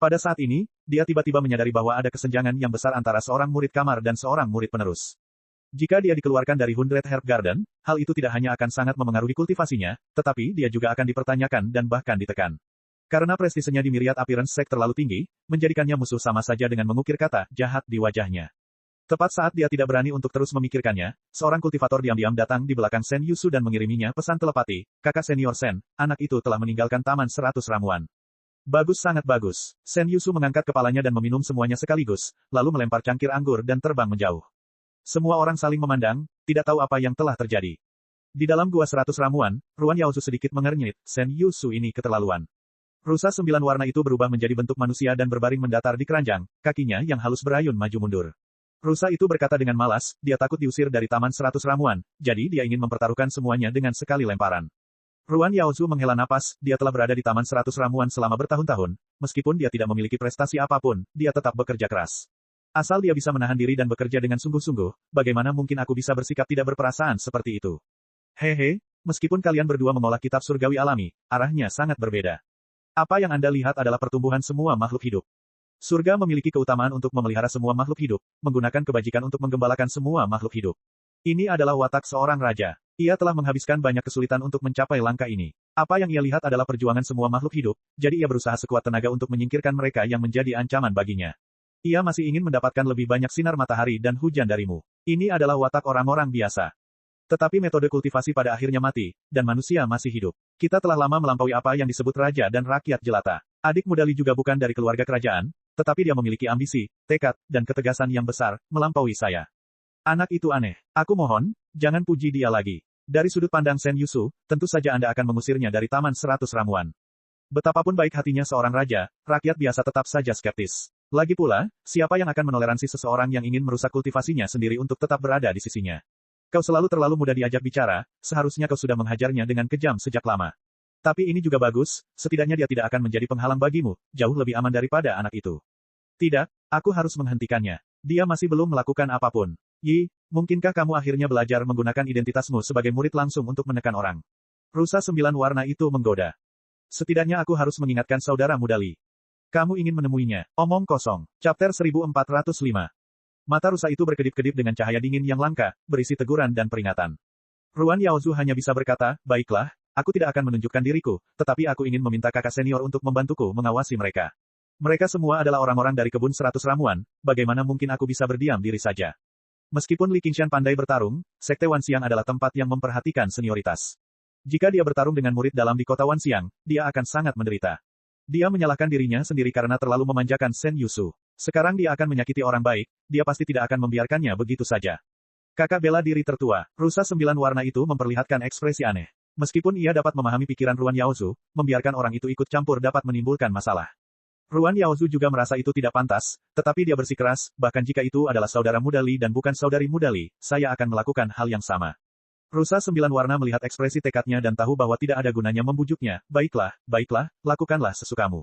Pada saat ini, dia tiba-tiba menyadari bahwa ada kesenjangan yang besar antara seorang murid kamar dan seorang murid penerus. Jika dia dikeluarkan dari Hundred Herb Garden, hal itu tidak hanya akan sangat memengaruhi kultivasinya, tetapi dia juga akan dipertanyakan dan bahkan ditekan. Karena prestisenya di Myriad Appearance Sect terlalu tinggi, menjadikannya musuh sama saja dengan mengukir kata jahat di wajahnya. Tepat saat dia tidak berani untuk terus memikirkannya, seorang kultivator diam-diam datang di belakang Sen Yusu dan mengiriminya pesan telepati, kakak senior Sen, anak itu telah meninggalkan Taman 100 Ramuan. Bagus, sangat bagus. Sen Yusu mengangkat kepalanya dan meminum semuanya sekaligus, lalu melempar cangkir anggur dan terbang menjauh. Semua orang saling memandang, tidak tahu apa yang telah terjadi. Di dalam gua 100 Ramuan, Ruan Yaozu sedikit mengernyit, Sen Yusu ini keterlaluan. Rusa 9 warna itu berubah menjadi bentuk manusia dan berbaring mendatar di keranjang, kakinya yang halus berayun maju mundur. Rusa itu berkata dengan malas, dia takut diusir dari Taman 100 Ramuan, jadi dia ingin mempertaruhkan semuanya dengan sekali lemparan. Ruan Yaozu menghela napas, dia telah berada di Taman 100 Ramuan selama bertahun-tahun, meskipun dia tidak memiliki prestasi apapun, dia tetap bekerja keras. Asal dia bisa menahan diri dan bekerja dengan sungguh-sungguh, bagaimana mungkin aku bisa bersikap tidak berperasaan seperti itu? Hehe, meskipun kalian berdua mengolah kitab surgawi alami, arahnya sangat berbeda. Apa yang Anda lihat adalah pertumbuhan semua makhluk hidup. Surga memiliki keutamaan untuk memelihara semua makhluk hidup, menggunakan kebajikan untuk menggembalakan semua makhluk hidup. Ini adalah watak seorang raja. Ia telah menghabiskan banyak kesulitan untuk mencapai langkah ini. Apa yang ia lihat adalah perjuangan semua makhluk hidup, jadi ia berusaha sekuat tenaga untuk menyingkirkan mereka yang menjadi ancaman baginya. Ia masih ingin mendapatkan lebih banyak sinar matahari dan hujan darimu. Ini adalah watak orang-orang biasa. Tetapi metode kultivasi pada akhirnya mati, dan manusia masih hidup. Kita telah lama melampaui apa yang disebut raja dan rakyat jelata. Adik Mudali juga bukan dari keluarga kerajaan, tetapi dia memiliki ambisi, tekad, dan ketegasan yang besar, melampaui saya. Anak itu aneh. Aku mohon, jangan puji dia lagi. Dari sudut pandang Sen Yusu, tentu saja Anda akan mengusirnya dari Taman 100 Ramuan. Betapapun baik hatinya seorang raja, rakyat biasa tetap saja skeptis. Lagi pula, siapa yang akan menoleransi seseorang yang ingin merusak kultivasinya sendiri untuk tetap berada di sisinya? Kau selalu terlalu mudah diajak bicara, seharusnya kau sudah menghajarnya dengan kejam sejak lama. Tapi ini juga bagus, setidaknya dia tidak akan menjadi penghalang bagimu, jauh lebih aman daripada anak itu. Tidak, aku harus menghentikannya. Dia masih belum melakukan apapun. Yi, mungkinkah kamu akhirnya belajar menggunakan identitasmu sebagai murid langsung untuk menekan orang? Rusa 9 warna itu menggoda. Setidaknya aku harus mengingatkan saudara Mudali. Kamu ingin menemuinya. Omong kosong. Chapter 1405. Mata rusa itu berkedip-kedip dengan cahaya dingin yang langka, berisi teguran dan peringatan. Ruan Yaozu hanya bisa berkata, baiklah, aku tidak akan menunjukkan diriku, tetapi aku ingin meminta kakak senior untuk membantuku mengawasi mereka. Mereka semua adalah orang-orang dari kebun 100 Ramuan, bagaimana mungkin aku bisa berdiam diri saja? Meskipun Li Qingshan pandai bertarung, Sekte Wanxiang adalah tempat yang memperhatikan senioritas. Jika dia bertarung dengan murid dalam di kota Wanxiang, dia akan sangat menderita. Dia menyalahkan dirinya sendiri karena terlalu memanjakan Sen Yusu. Sekarang dia akan menyakiti orang baik, dia pasti tidak akan membiarkannya begitu saja. Kakak bela diri tertua, rusa 9 warna itu memperlihatkan ekspresi aneh. Meskipun ia dapat memahami pikiran Ruan Yaozu, membiarkan orang itu ikut campur dapat menimbulkan masalah. Ruan Yaozu juga merasa itu tidak pantas, tetapi dia bersikeras, bahkan jika itu adalah saudara Mudali dan bukan saudari Mudali, saya akan melakukan hal yang sama. Rusa 9 warna melihat ekspresi tekadnya dan tahu bahwa tidak ada gunanya membujuknya, baiklah, lakukanlah sesukamu.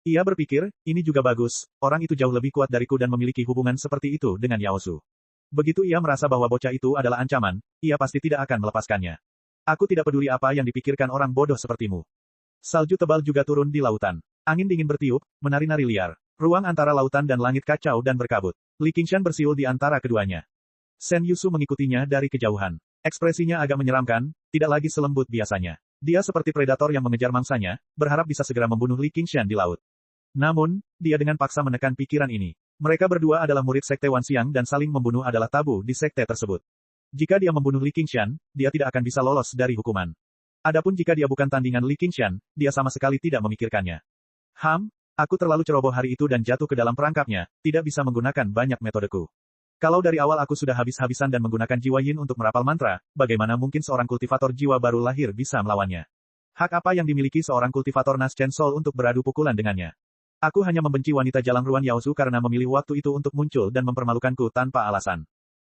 Ia berpikir, ini juga bagus, orang itu jauh lebih kuat dariku dan memiliki hubungan seperti itu dengan Yaozu. Begitu ia merasa bahwa bocah itu adalah ancaman, ia pasti tidak akan melepaskannya. Aku tidak peduli apa yang dipikirkan orang bodoh sepertimu. Salju tebal juga turun di lautan. Angin dingin bertiup, menari-nari liar. Ruang antara lautan dan langit kacau dan berkabut. Li Qingshan bersiul di antara keduanya. Shen Yusu mengikutinya dari kejauhan. Ekspresinya agak menyeramkan, tidak lagi selembut biasanya. Dia seperti predator yang mengejar mangsanya, berharap bisa segera membunuh Li Qingshan di laut. Namun, dia dengan paksa menekan pikiran ini. Mereka berdua adalah murid Sekte Wanxiang dan saling membunuh adalah tabu di sekte tersebut. Jika dia membunuh Li Qingshan, dia tidak akan bisa lolos dari hukuman. Adapun jika dia bukan tandingan Li Qingshan, dia sama sekali tidak memikirkannya. Aku terlalu ceroboh hari itu dan jatuh ke dalam perangkapnya, tidak bisa menggunakan banyak metodeku. Kalau dari awal aku sudah habis-habisan dan menggunakan jiwa yin untuk merapal mantra, bagaimana mungkin seorang kultivator jiwa baru lahir bisa melawannya? Hak apa yang dimiliki seorang kultivator Naschen Soul untuk beradu pukulan dengannya? Aku hanya membenci wanita jalang Ruan Yaozu karena memilih waktu itu untuk muncul dan mempermalukanku tanpa alasan.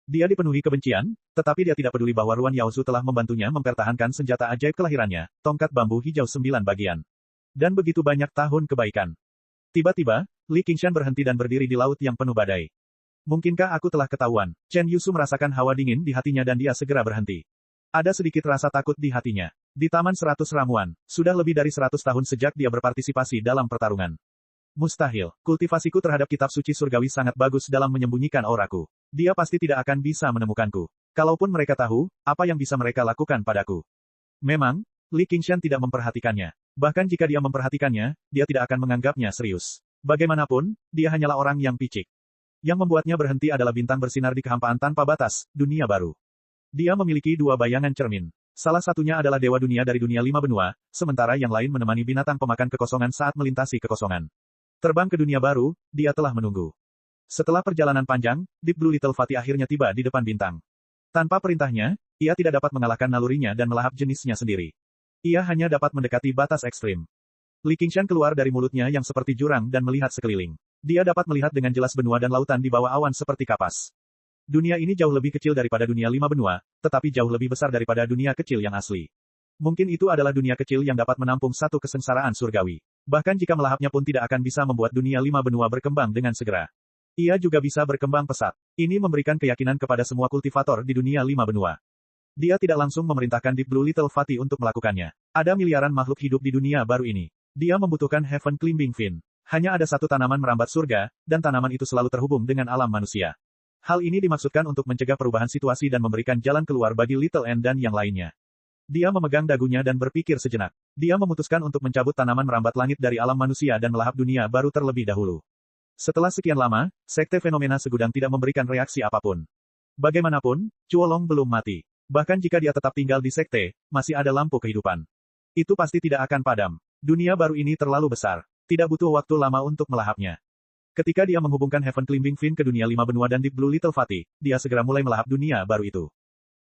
Dia dipenuhi kebencian, tetapi dia tidak peduli bahwa Ruan Yaozu telah membantunya mempertahankan senjata ajaib kelahirannya, tongkat bambu hijau 9 bagian. Dan begitu banyak tahun kebaikan. Tiba-tiba, Li Qingshan berhenti dan berdiri di laut yang penuh badai. Mungkinkah aku telah ketahuan? Chen Yusu merasakan hawa dingin di hatinya dan dia segera berhenti. Ada sedikit rasa takut di hatinya. Di Taman 100 Ramuan, sudah lebih dari 100 tahun sejak dia berpartisipasi dalam pertarungan. Mustahil, kultivasiku terhadap kitab suci surgawi sangat bagus dalam menyembunyikan auraku. Dia pasti tidak akan bisa menemukanku. Kalaupun mereka tahu, apa yang bisa mereka lakukan padaku? Memang, Li Qingshan tidak memperhatikannya. Bahkan jika dia memperhatikannya, dia tidak akan menganggapnya serius. Bagaimanapun, dia hanyalah orang yang picik. Yang membuatnya berhenti adalah bintang bersinar di kehampaan tanpa batas, dunia baru. Dia memiliki 2 bayangan cermin. Salah satunya adalah dewa dunia dari dunia 5 benua, sementara yang lain menemani binatang pemakan kekosongan saat melintasi kekosongan. Terbang ke dunia baru, dia telah menunggu. Setelah perjalanan panjang, Deep Blue Little Fatty akhirnya tiba di depan bintang. Tanpa perintahnya, ia tidak dapat mengalahkan nalurinya dan melahap jenisnya sendiri. Ia hanya dapat mendekati batas ekstrim. Li Qingshan keluar dari mulutnya yang seperti jurang dan melihat sekeliling. Dia dapat melihat dengan jelas benua dan lautan di bawah awan seperti kapas. Dunia ini jauh lebih kecil daripada dunia 5 benua, tetapi jauh lebih besar daripada dunia kecil yang asli. Mungkin itu adalah dunia kecil yang dapat menampung satu kesengsaraan surgawi. Bahkan jika melahapnya pun tidak akan bisa membuat dunia 5 benua berkembang dengan segera. Ia juga bisa berkembang pesat. Ini memberikan keyakinan kepada semua kultivator di dunia 5 benua. Dia tidak langsung memerintahkan Deep Blue Little Fatty untuk melakukannya. Ada miliaran makhluk hidup di dunia baru ini. Dia membutuhkan Heaven Climbing Fin. Hanya ada satu tanaman merambat surga, dan tanaman itu selalu terhubung dengan alam manusia. Hal ini dimaksudkan untuk mencegah perubahan situasi dan memberikan jalan keluar bagi Little N dan yang lainnya. Dia memegang dagunya dan berpikir sejenak. Dia memutuskan untuk mencabut tanaman merambat langit dari alam manusia dan melahap dunia baru terlebih dahulu. Setelah sekian lama, Sekte Fenomena Segudang tidak memberikan reaksi apapun. Bagaimanapun, Chuolong belum mati. Bahkan jika dia tetap tinggal di sekte, masih ada lampu kehidupan. Itu pasti tidak akan padam. Dunia baru ini terlalu besar. Tidak butuh waktu lama untuk melahapnya. Ketika dia menghubungkan Heaven Climbing Fin ke dunia 5 benua dan Deep Blue Little Fatty, dia segera mulai melahap dunia baru itu.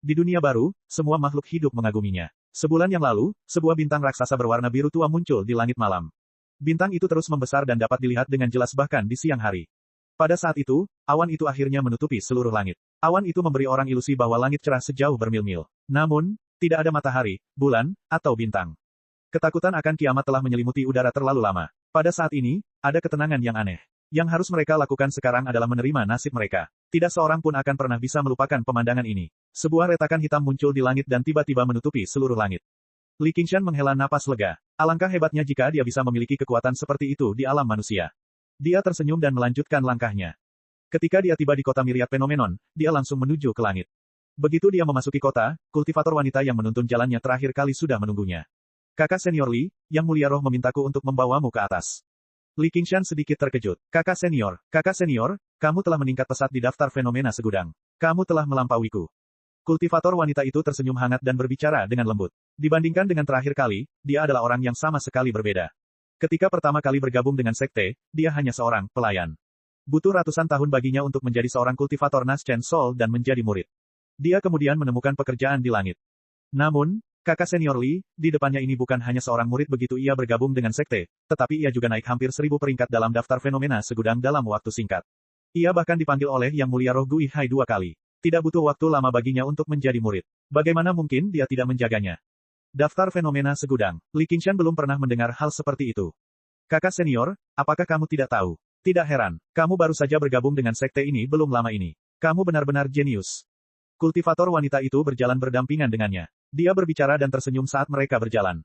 Di dunia baru, semua makhluk hidup mengaguminya. Sebulan yang lalu, sebuah bintang raksasa berwarna biru tua muncul di langit malam. Bintang itu terus membesar dan dapat dilihat dengan jelas bahkan di siang hari. Pada saat itu, awan itu akhirnya menutupi seluruh langit. Awan itu memberi orang ilusi bahwa langit cerah sejauh bermil-mil. Namun, tidak ada matahari, bulan, atau bintang. Ketakutan akan kiamat telah menyelimuti udara terlalu lama. Pada saat ini, ada ketenangan yang aneh. Yang harus mereka lakukan sekarang adalah menerima nasib mereka. Tidak seorang pun akan pernah bisa melupakan pemandangan ini. Sebuah retakan hitam muncul di langit dan tiba-tiba menutupi seluruh langit. Li Qingshan menghela napas lega. Alangkah hebatnya jika dia bisa memiliki kekuatan seperti itu di alam manusia. Dia tersenyum dan melanjutkan langkahnya. Ketika dia tiba di kota Myriad Phenomenon, dia langsung menuju ke langit. Begitu dia memasuki kota, kultivator wanita yang menuntun jalannya terakhir kali sudah menunggunya. Kakak senior Li, Yang Mulia Roh memintaku untuk membawamu ke atas. Li Qingshan sedikit terkejut. Kakak senior, kamu telah meningkat pesat di daftar fenomena segudang. Kamu telah melampauiku. Kultivator wanita itu tersenyum hangat dan berbicara dengan lembut. Dibandingkan dengan terakhir kali, dia adalah orang yang sama sekali berbeda. Ketika pertama kali bergabung dengan sekte, dia hanya seorang pelayan. Butuh ratusan tahun baginya untuk menjadi seorang kultivator Naschen Soul dan menjadi murid. Dia kemudian menemukan pekerjaan di langit. Namun, kakak senior Li, di depannya ini bukan hanya seorang murid begitu ia bergabung dengan sekte, tetapi ia juga naik hampir 1000 peringkat dalam daftar fenomena segudang dalam waktu singkat. Ia bahkan dipanggil oleh Yang Mulia Roh Gui Hai 2 kali. Tidak butuh waktu lama baginya untuk menjadi murid. Bagaimana mungkin dia tidak menjaganya? Daftar fenomena segudang. Li Qingshan belum pernah mendengar hal seperti itu. Kakak senior, apakah kamu tidak tahu? Tidak heran, kamu baru saja bergabung dengan sekte ini belum lama ini. Kamu benar-benar jenius. Kultivator wanita itu berjalan berdampingan dengannya. Dia berbicara dan tersenyum saat mereka berjalan.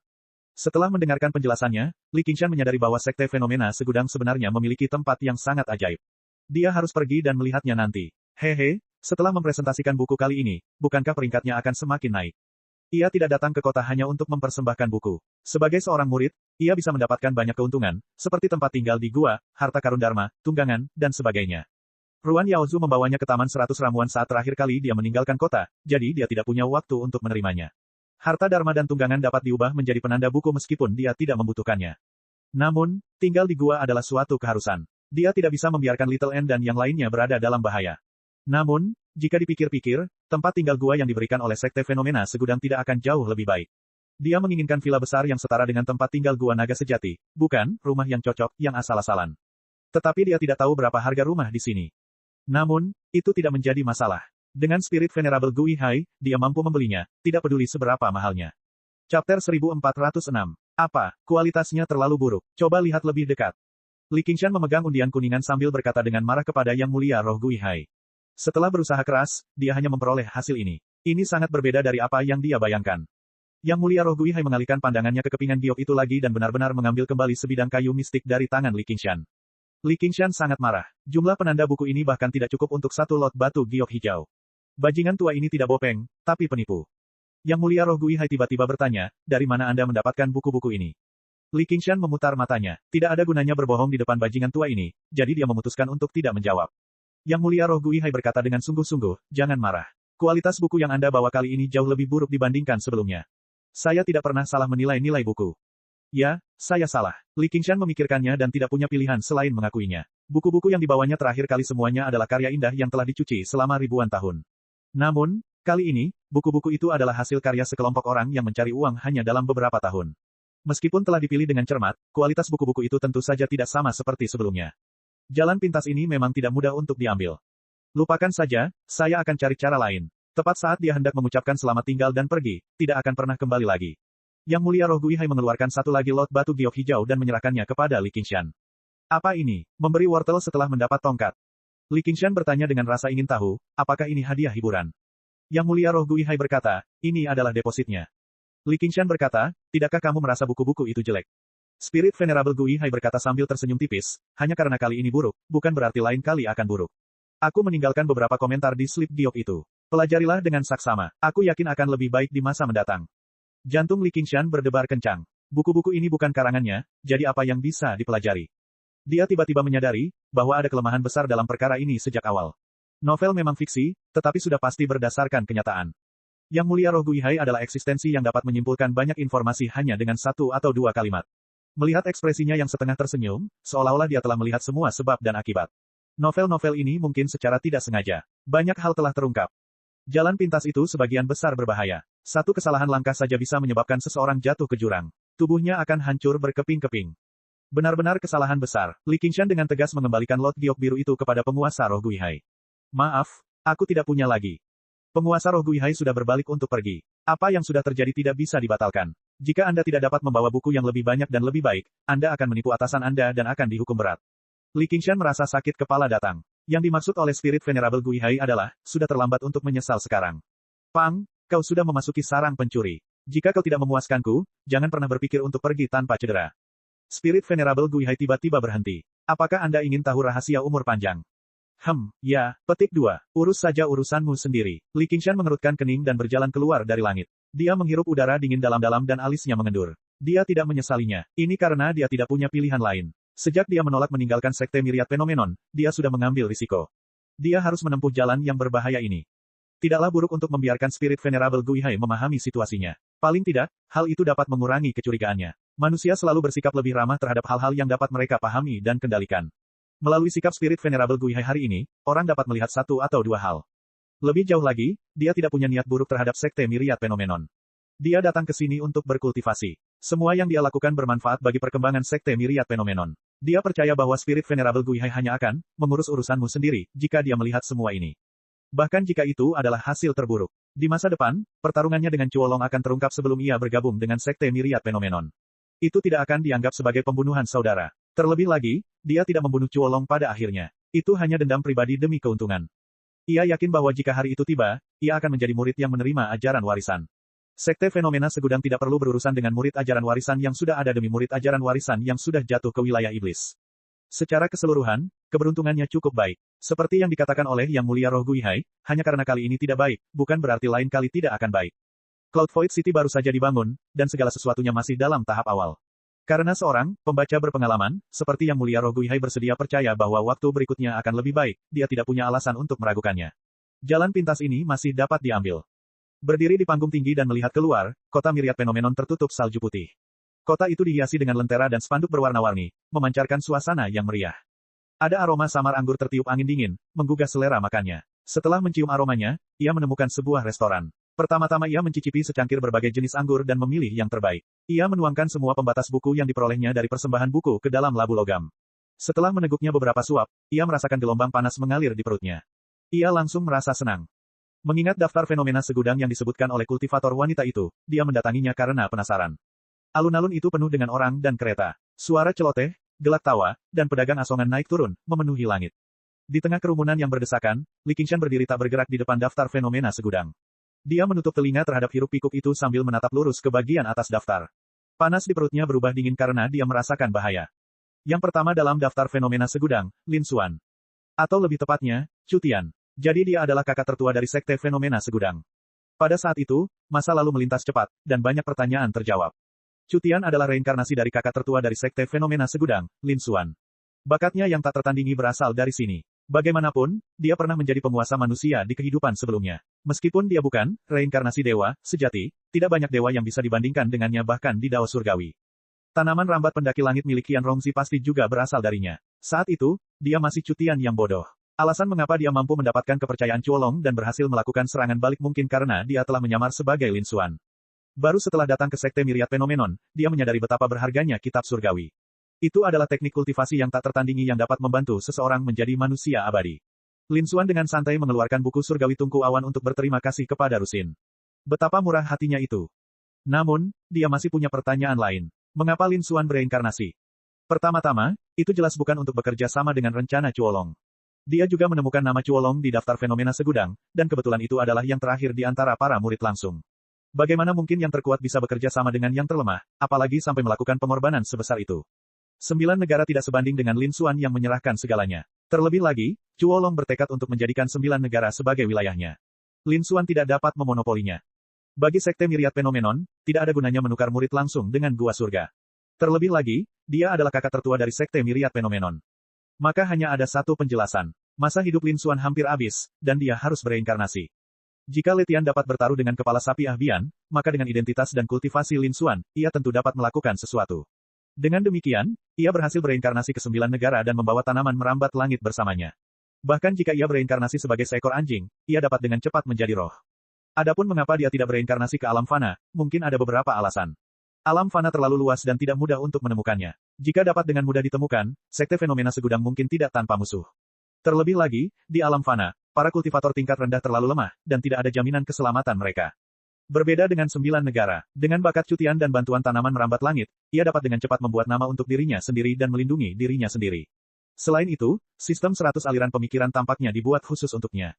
Setelah mendengarkan penjelasannya, Li Qingshan menyadari bahwa sekte fenomena segudang sebenarnya memiliki tempat yang sangat ajaib. Dia harus pergi dan melihatnya nanti. Hehe, setelah mempresentasikan buku kali ini, bukankah peringkatnya akan semakin naik? Ia tidak datang ke kota hanya untuk mempersembahkan buku. Sebagai seorang murid, ia bisa mendapatkan banyak keuntungan, seperti tempat tinggal di gua, harta karun dharma, tunggangan, dan sebagainya. Ruan Yaozu membawanya ke Taman 100 Ramuan saat terakhir kali dia meninggalkan kota, jadi dia tidak punya waktu untuk menerimanya. Harta dharma dan tunggangan dapat diubah menjadi penanda buku meskipun dia tidak membutuhkannya. Namun, tinggal di gua adalah suatu keharusan. Dia tidak bisa membiarkan Little N dan yang lainnya berada dalam bahaya. Namun, jika dipikir-pikir, tempat tinggal gua yang diberikan oleh Sekte Fenomena Segudang tidak akan jauh lebih baik. Dia menginginkan villa besar yang setara dengan tempat tinggal gua naga sejati, bukan rumah yang cocok, yang asal-asalan. Tetapi dia tidak tahu berapa harga rumah di sini. Namun, itu tidak menjadi masalah. Dengan spirit Venerable Gui Hai, dia mampu membelinya, tidak peduli seberapa mahalnya. Chapter 1406. Apa, kualitasnya terlalu buruk. Coba lihat lebih dekat. Li Qingshan memegang undian kuningan sambil berkata dengan marah kepada Yang Mulia Roh Gui Hai. Setelah berusaha keras, dia hanya memperoleh hasil ini. Ini sangat berbeda dari apa yang dia bayangkan. Yang Mulia Roh Gui Hai mengalihkan pandangannya ke kepingan giok itu lagi dan benar-benar mengambil kembali sebidang kayu mistik dari tangan Li Qingshan. Li Qingshan sangat marah. Jumlah penanda buku ini bahkan tidak cukup untuk satu lot batu giok hijau. Bajingan tua ini tidak bopeng, tapi penipu. Yang Mulia Roh Gui Hai tiba-tiba bertanya, dari mana Anda mendapatkan buku-buku ini? Li Qingshan memutar matanya. Tidak ada gunanya berbohong di depan bajingan tua ini, jadi dia memutuskan untuk tidak menjawab. Yang Mulia Roh Gui Hai berkata dengan sungguh-sungguh, jangan marah. Kualitas buku yang Anda bawa kali ini jauh lebih buruk dibandingkan sebelumnya. Saya tidak pernah salah menilai-nilai buku. Ya, saya salah. Li Qingshan memikirkannya dan tidak punya pilihan selain mengakuinya. Buku-buku yang dibawanya terakhir kali semuanya adalah karya indah yang telah dicuci selama ribuan tahun. Namun, kali ini, buku-buku itu adalah hasil karya sekelompok orang yang mencari uang hanya dalam beberapa tahun. Meskipun telah dipilih dengan cermat, kualitas buku-buku itu tentu saja tidak sama seperti sebelumnya. Jalan pintas ini memang tidak mudah untuk diambil. Lupakan saja, saya akan cari cara lain. Tepat saat dia hendak mengucapkan selamat tinggal dan pergi, tidak akan pernah kembali lagi. Yang Mulia Roh Gui Hai mengeluarkan satu lagi lot batu giok hijau dan menyerahkannya kepada Li Qingshan. Apa ini? Memberi wortel setelah mendapat tongkat. Li Qingshan bertanya dengan rasa ingin tahu, apakah ini hadiah hiburan? Yang Mulia Roh Gui Hai berkata, ini adalah depositnya. Li Qingshan berkata, tidakkah kamu merasa buku-buku itu jelek? Spirit Venerable Gui Hai berkata sambil tersenyum tipis, hanya karena kali ini buruk, bukan berarti lain kali akan buruk. Aku meninggalkan beberapa komentar di slip giok itu. Pelajarilah dengan saksama, aku yakin akan lebih baik di masa mendatang. Jantung Li Qingshan berdebar kencang. Buku-buku ini bukan karangannya, jadi apa yang bisa dipelajari? Dia tiba-tiba menyadari, bahwa ada kelemahan besar dalam perkara ini sejak awal. Novel memang fiksi, tetapi sudah pasti berdasarkan kenyataan. Yang Mulia Roh Gui Hai adalah eksistensi yang dapat menyimpulkan banyak informasi hanya dengan satu atau dua kalimat. Melihat ekspresinya yang setengah tersenyum, seolah-olah dia telah melihat semua sebab dan akibat. Novel-novel ini mungkin secara tidak sengaja. Banyak hal telah terungkap. Jalan pintas itu sebagian besar berbahaya. Satu kesalahan langkah saja bisa menyebabkan seseorang jatuh ke jurang. Tubuhnya akan hancur berkeping-keping. Benar-benar kesalahan besar. Li Qingshan dengan tegas mengembalikan lot giok biru itu kepada penguasa Roh Gui Hai. Maaf, aku tidak punya lagi. Penguasa Roh Gui Hai sudah berbalik untuk pergi. Apa yang sudah terjadi tidak bisa dibatalkan. Jika Anda tidak dapat membawa buku yang lebih banyak dan lebih baik, Anda akan menipu atasan Anda dan akan dihukum berat. Li Qingshan merasa sakit kepala datang. Yang dimaksud oleh Spirit Venerable Gui Hai adalah, sudah terlambat untuk menyesal sekarang. Pang, kau sudah memasuki sarang pencuri. Jika kau tidak memuaskanku, jangan pernah berpikir untuk pergi tanpa cedera. Spirit Venerable Gui Hai tiba-tiba berhenti. Apakah Anda ingin tahu rahasia umur panjang? Ya, petik 2. Urus saja urusanmu sendiri. Li Qingshan mengerutkan kening dan berjalan keluar dari langit. Dia menghirup udara dingin dalam-dalam dan alisnya mengendur. Dia tidak menyesalinya. Ini karena dia tidak punya pilihan lain. Sejak dia menolak meninggalkan Sekte Myriad Phenomenon, dia sudah mengambil risiko. Dia harus menempuh jalan yang berbahaya ini. Tidaklah buruk untuk membiarkan Spirit Venerable Gui Hai memahami situasinya. Paling tidak, hal itu dapat mengurangi kecurigaannya. Manusia selalu bersikap lebih ramah terhadap hal-hal yang dapat mereka pahami dan kendalikan. Melalui sikap Spirit Venerable Gui Hai hari ini, orang dapat melihat satu atau dua hal. Lebih jauh lagi, dia tidak punya niat buruk terhadap Sekte Myriad Phenomenon. Dia datang ke sini untuk berkultivasi. Semua yang dia lakukan bermanfaat bagi perkembangan Sekte Myriad Phenomenon. Dia percaya bahwa Spirit Venerable Gui Hai hanya akan mengurus urusanmu sendiri jika dia melihat semua ini. Bahkan jika itu adalah hasil terburuk. Di masa depan, pertarungannya dengan Chuolong akan terungkap sebelum ia bergabung dengan Sekte Myriad Phenomenon. Itu tidak akan dianggap sebagai pembunuhan saudara. Terlebih lagi, dia tidak membunuh Chuolong pada akhirnya. Itu hanya dendam pribadi demi keuntungan. Ia yakin bahwa jika hari itu tiba, ia akan menjadi murid yang menerima ajaran warisan. Sekte Fenomena Segudang tidak perlu berurusan dengan murid ajaran warisan yang sudah ada demi murid ajaran warisan yang sudah jatuh ke wilayah iblis. Secara keseluruhan, keberuntungannya cukup baik. Seperti yang dikatakan oleh Yang Mulia Roh Guihai, hanya karena kali ini tidak baik, bukan berarti lain kali tidak akan baik. Cloud Void City baru saja dibangun, dan segala sesuatunya masih dalam tahap awal. Karena seorang pembaca berpengalaman, seperti Yang Mulia Roh Guihai bersedia percaya bahwa waktu berikutnya akan lebih baik, dia tidak punya alasan untuk meragukannya. Jalan pintas ini masih dapat diambil. Berdiri di panggung tinggi dan melihat keluar, kota Myriad Phenomenon tertutup salju putih. Kota itu dihiasi dengan lentera dan spanduk berwarna-warni, memancarkan suasana yang meriah. Ada aroma samar anggur tertiup angin dingin, menggugah selera makannya. Setelah mencium aromanya, ia menemukan sebuah restoran. Pertama-tama ia mencicipi secangkir berbagai jenis anggur dan memilih yang terbaik. Ia menuangkan semua pembatas buku yang diperolehnya dari persembahan buku ke dalam labu logam. Setelah meneguknya beberapa suap, ia merasakan gelombang panas mengalir di perutnya. Ia langsung merasa senang. Mengingat daftar fenomena segudang yang disebutkan oleh kultivator wanita itu, dia mendatanginya karena penasaran. Alun-alun itu penuh dengan orang dan kereta. Suara celoteh, gelak tawa, dan pedagang asongan naik turun, memenuhi langit. Di tengah kerumunan yang berdesakan, Li Qingshan berdiri tak bergerak di depan daftar fenomena segudang. Dia menutup telinga terhadap hiruk-pikuk itu sambil menatap lurus ke bagian atas daftar. Panas di perutnya berubah dingin karena dia merasakan bahaya. Yang pertama dalam daftar fenomena segudang, Lin Xuan. Atau lebih tepatnya, Chu Tian. Jadi dia adalah kakak tertua dari sekte fenomena segudang. Pada saat itu, masa lalu melintas cepat, dan banyak pertanyaan terjawab. Chu Tian adalah reinkarnasi dari kakak tertua dari sekte fenomena segudang, Lin Xuan. Bakatnya yang tak tertandingi berasal dari sini. Bagaimanapun, dia pernah menjadi penguasa manusia di kehidupan sebelumnya. Meskipun dia bukan reinkarnasi dewa sejati, tidak banyak dewa yang bisa dibandingkan dengannya bahkan di Dao Surgawi. Tanaman rambat pendaki langit milik Qian Rongzi pasti juga berasal darinya. Saat itu, dia masih Chu Tian yang bodoh. Alasan mengapa dia mampu mendapatkan kepercayaan Chuolong dan berhasil melakukan serangan balik mungkin karena dia telah menyamar sebagai Lin Xuan. Baru setelah datang ke sekte Myriad Phenomenon, dia menyadari betapa berharganya kitab surgawi. Itu adalah teknik kultivasi yang tak tertandingi yang dapat membantu seseorang menjadi manusia abadi. Lin Xuan dengan santai mengeluarkan buku surgawi Tungku Awan untuk berterima kasih kepada Rusin. Betapa murah hatinya itu. Namun, dia masih punya pertanyaan lain. Mengapa Lin Xuan bereinkarnasi? Pertama-tama, itu jelas bukan untuk bekerja sama dengan rencana Chuolong. Dia juga menemukan nama Chuolong di daftar fenomena segudang, dan kebetulan itu adalah yang terakhir di antara para murid langsung. Bagaimana mungkin yang terkuat bisa bekerja sama dengan yang terlemah, apalagi sampai melakukan pengorbanan sebesar itu? 9 negara tidak sebanding dengan Lin Xuan yang menyerahkan segalanya. Terlebih lagi, Chuolong bertekad untuk menjadikan 9 negara sebagai wilayahnya. Lin Xuan tidak dapat memonopolinya. Bagi sekte Myriad Phenomenon, tidak ada gunanya menukar murid langsung dengan gua surga. Terlebih lagi, dia adalah kakak tertua dari sekte Myriad Phenomenon. Maka hanya ada satu penjelasan. Masa hidup Lin Xuan hampir habis, dan dia harus bereinkarnasi. Jika Letian dapat bertaruh dengan kepala sapi Ahbian, maka dengan identitas dan kultivasi Lin Xuan, ia tentu dapat melakukan sesuatu. Dengan demikian, ia berhasil bereinkarnasi ke 9 negara dan membawa tanaman merambat langit bersamanya. Bahkan jika ia bereinkarnasi sebagai seekor anjing, ia dapat dengan cepat menjadi roh. Adapun mengapa dia tidak bereinkarnasi ke alam fana, mungkin ada beberapa alasan. Alam fana terlalu luas dan tidak mudah untuk menemukannya. Jika dapat dengan mudah ditemukan, sekte fenomena segudang mungkin tidak tanpa musuh. Terlebih lagi, di alam fana, para kultivator tingkat rendah terlalu lemah, dan tidak ada jaminan keselamatan mereka. Berbeda dengan 9 negara, dengan bakat Chu Tian dan bantuan tanaman merambat langit, ia dapat dengan cepat membuat nama untuk dirinya sendiri dan melindungi dirinya sendiri. Selain itu, sistem 100 aliran pemikiran tampaknya dibuat khusus untuknya.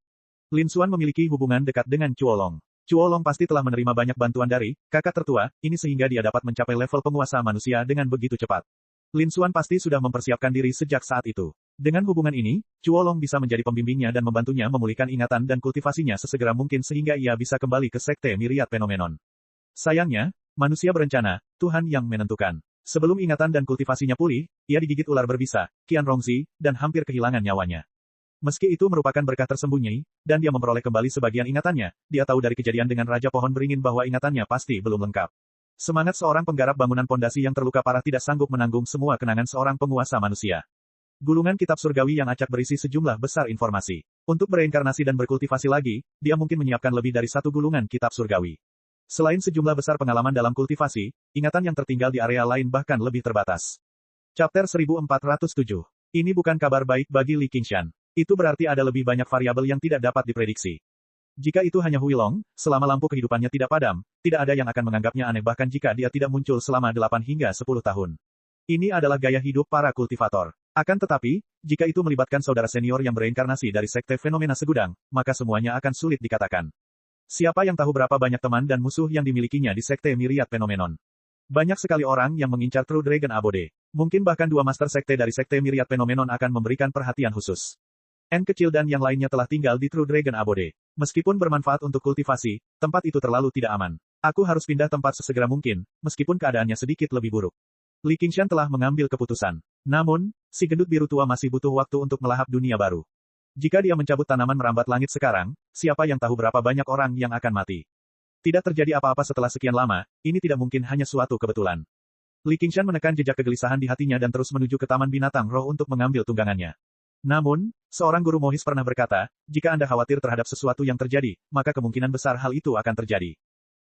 Lin Xuan memiliki hubungan dekat dengan Chuolong. Chuolong pasti telah menerima banyak bantuan dari kakak tertua, ini sehingga dia dapat mencapai level penguasa manusia dengan begitu cepat. Lin Xuan pasti sudah mempersiapkan diri sejak saat itu. Dengan hubungan ini, Chuolong bisa menjadi pembimbingnya dan membantunya memulihkan ingatan dan kultivasinya sesegera mungkin sehingga ia bisa kembali ke sekte Myriad Phenomenon. Sayangnya, manusia berencana, Tuhan yang menentukan. Sebelum ingatan dan kultivasinya pulih, ia digigit ular berbisa, Qian Rongzi, dan hampir kehilangan nyawanya. Meski itu merupakan berkah tersembunyi, dan dia memperoleh kembali sebagian ingatannya, dia tahu dari kejadian dengan Raja Pohon Beringin bahwa ingatannya pasti belum lengkap. Semangat seorang penggarap bangunan pondasi yang terluka parah tidak sanggup menanggung semua kenangan seorang penguasa manusia. Gulungan kitab surgawi yang acak berisi sejumlah besar informasi. Untuk bereinkarnasi dan berkultivasi lagi, dia mungkin menyiapkan lebih dari satu gulungan kitab surgawi. Selain sejumlah besar pengalaman dalam kultivasi, ingatan yang tertinggal di area lain bahkan lebih terbatas. Chapter 1407. Ini bukan kabar baik bagi Li Qingshan. Itu berarti ada lebih banyak variabel yang tidak dapat diprediksi. Jika itu hanya Huilong, selama lampu kehidupannya tidak padam, tidak ada yang akan menganggapnya aneh bahkan jika dia tidak muncul selama 8 hingga 10 tahun. Ini adalah gaya hidup para kultivator. Akan tetapi, jika itu melibatkan saudara senior yang bereinkarnasi dari sekte fenomena segudang, maka semuanya akan sulit dikatakan. Siapa yang tahu berapa banyak teman dan musuh yang dimilikinya di sekte Myriad Phenomenon? Banyak sekali orang yang mengincar True Dragon Abode. Mungkin bahkan dua master sekte dari sekte Myriad Phenomenon akan memberikan perhatian khusus. N kecil dan yang lainnya telah tinggal di True Dragon Abode. Meskipun bermanfaat untuk kultivasi, tempat itu terlalu tidak aman. Aku harus pindah tempat sesegera mungkin, meskipun keadaannya sedikit lebih buruk. Li Qingshan telah mengambil keputusan. Namun, si gendut biru tua masih butuh waktu untuk melahap dunia baru. Jika dia mencabut tanaman merambat langit sekarang, siapa yang tahu berapa banyak orang yang akan mati. Tidak terjadi apa-apa setelah sekian lama, ini tidak mungkin hanya suatu kebetulan. Li Qingshan menekan jejak kegelisahan di hatinya dan terus menuju ke Taman Binatang Roh untuk mengambil tunggangannya. Namun, seorang guru Mohis pernah berkata, jika Anda khawatir terhadap sesuatu yang terjadi, maka kemungkinan besar hal itu akan terjadi.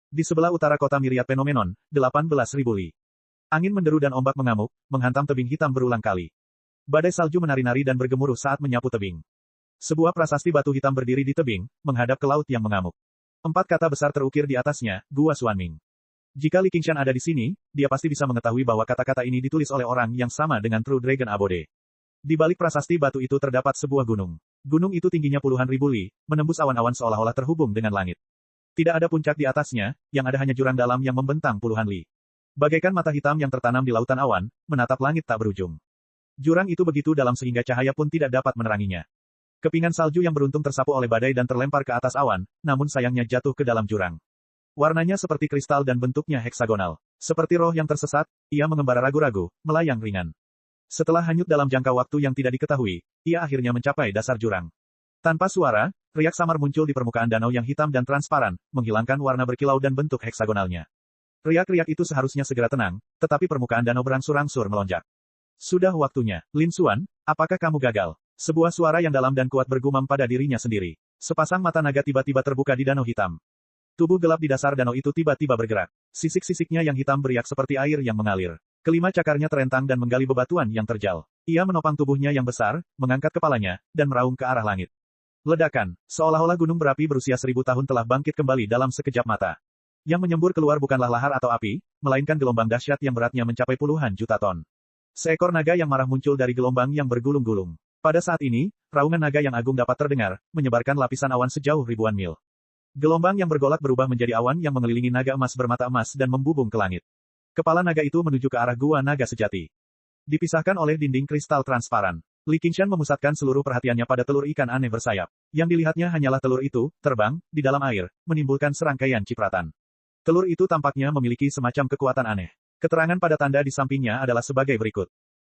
Di sebelah utara kota Myriad Phenomenon, 18.000 li. Angin menderu dan ombak mengamuk, menghantam tebing hitam berulang kali. Badai salju menari-nari dan bergemuruh saat menyapu tebing. Sebuah prasasti batu hitam berdiri di tebing, menghadap ke laut yang mengamuk. 4 kata besar terukir di atasnya, Gua Xuanming. Jika Li Qingshan ada di sini, dia pasti bisa mengetahui bahwa kata-kata ini ditulis oleh orang yang sama dengan True Dragon Abode. Di balik prasasti batu itu terdapat sebuah gunung. Gunung itu tingginya puluhan ribu li, menembus awan-awan seolah-olah terhubung dengan langit. Tidak ada puncak di atasnya, yang ada hanya jurang dalam yang membentang puluhan li. Bagaikan mata hitam yang tertanam di lautan awan, menatap langit tak berujung. Jurang itu begitu dalam sehingga cahaya pun tidak dapat meneranginya. Kepingan salju yang beruntung tersapu oleh badai dan terlempar ke atas awan, namun sayangnya jatuh ke dalam jurang. Warnanya seperti kristal dan bentuknya heksagonal. Seperti roh yang tersesat, ia mengembara ragu-ragu, melayang ringan. Setelah hanyut dalam jangka waktu yang tidak diketahui, ia akhirnya mencapai dasar jurang. Tanpa suara, riak samar muncul di permukaan danau yang hitam dan transparan, menghilangkan warna berkilau dan bentuk heksagonalnya. Riak-riak itu seharusnya segera tenang, tetapi permukaan danau berangsur-angsur melonjak. Sudah waktunya, Lin Xuan, apakah kamu gagal? Sebuah suara yang dalam dan kuat bergumam pada dirinya sendiri. Sepasang mata naga tiba-tiba terbuka di danau hitam. Tubuh gelap di dasar danau itu tiba-tiba bergerak. Sisik-sisiknya yang hitam beriak seperti air yang mengalir. Kelima cakarnya terentang dan menggali bebatuan yang terjal. Ia menopang tubuhnya yang besar, mengangkat kepalanya, dan meraung ke arah langit. Ledakan, seolah-olah gunung berapi berusia 1000 tahun telah bangkit kembali dalam sekejap mata. Yang menyembur keluar bukanlah lahar atau api, melainkan gelombang dahsyat yang beratnya mencapai puluhan juta ton. Seekor naga yang marah muncul dari gelombang yang bergulung-gulung. Pada saat ini, raungan naga yang agung dapat terdengar, menyebarkan lapisan awan sejauh ribuan mil. Gelombang yang bergolak berubah menjadi awan yang mengelilingi naga emas bermata emas dan membubung ke langit. Kepala naga itu menuju ke arah gua naga sejati. Dipisahkan oleh dinding kristal transparan. Li Qingshan memusatkan seluruh perhatiannya pada telur ikan aneh bersayap. Yang dilihatnya hanyalah telur itu, terbang, di dalam air, menimbulkan serangkaian cipratan. Telur itu tampaknya memiliki semacam kekuatan aneh. Keterangan pada tanda di sampingnya adalah sebagai berikut.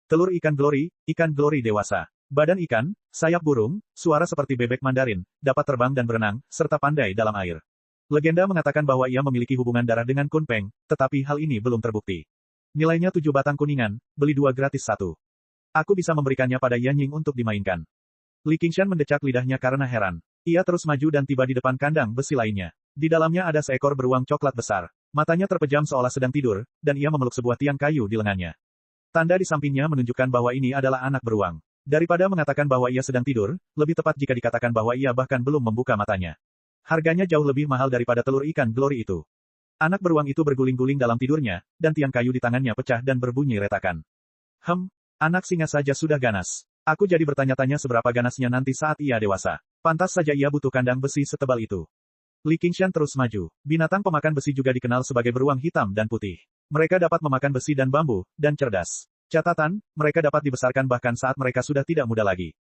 Telur ikan glory dewasa. Badan ikan, sayap burung, suara seperti bebek Mandarin, dapat terbang dan berenang, serta pandai dalam air. Legenda mengatakan bahwa ia memiliki hubungan darah dengan Kun Peng, tetapi hal ini belum terbukti. Nilainya 7 batang kuningan, beli 2 gratis 1. Aku bisa memberikannya pada Yan Ying untuk dimainkan. Li Qingshan mendecak lidahnya karena heran. Ia terus maju dan tiba di depan kandang besi lainnya. Di dalamnya ada seekor beruang coklat besar. Matanya terpejam seolah sedang tidur, dan ia memeluk sebuah tiang kayu di lengannya. Tanda di sampingnya menunjukkan bahwa ini adalah anak beruang. Daripada mengatakan bahwa ia sedang tidur, lebih tepat jika dikatakan bahwa ia bahkan belum membuka matanya. Harganya jauh lebih mahal daripada telur ikan glory itu. Anak beruang itu berguling-guling dalam tidurnya, dan tiang kayu di tangannya pecah dan berbunyi retakan. Anak singa saja sudah ganas. Aku jadi bertanya-tanya seberapa ganasnya nanti saat ia dewasa. Pantas saja ia butuh kandang besi setebal itu. Li Qingshan terus maju. Binatang pemakan besi juga dikenal sebagai beruang hitam dan putih. Mereka dapat memakan besi dan bambu, dan cerdas. Catatan, mereka dapat dibesarkan bahkan saat mereka sudah tidak muda lagi.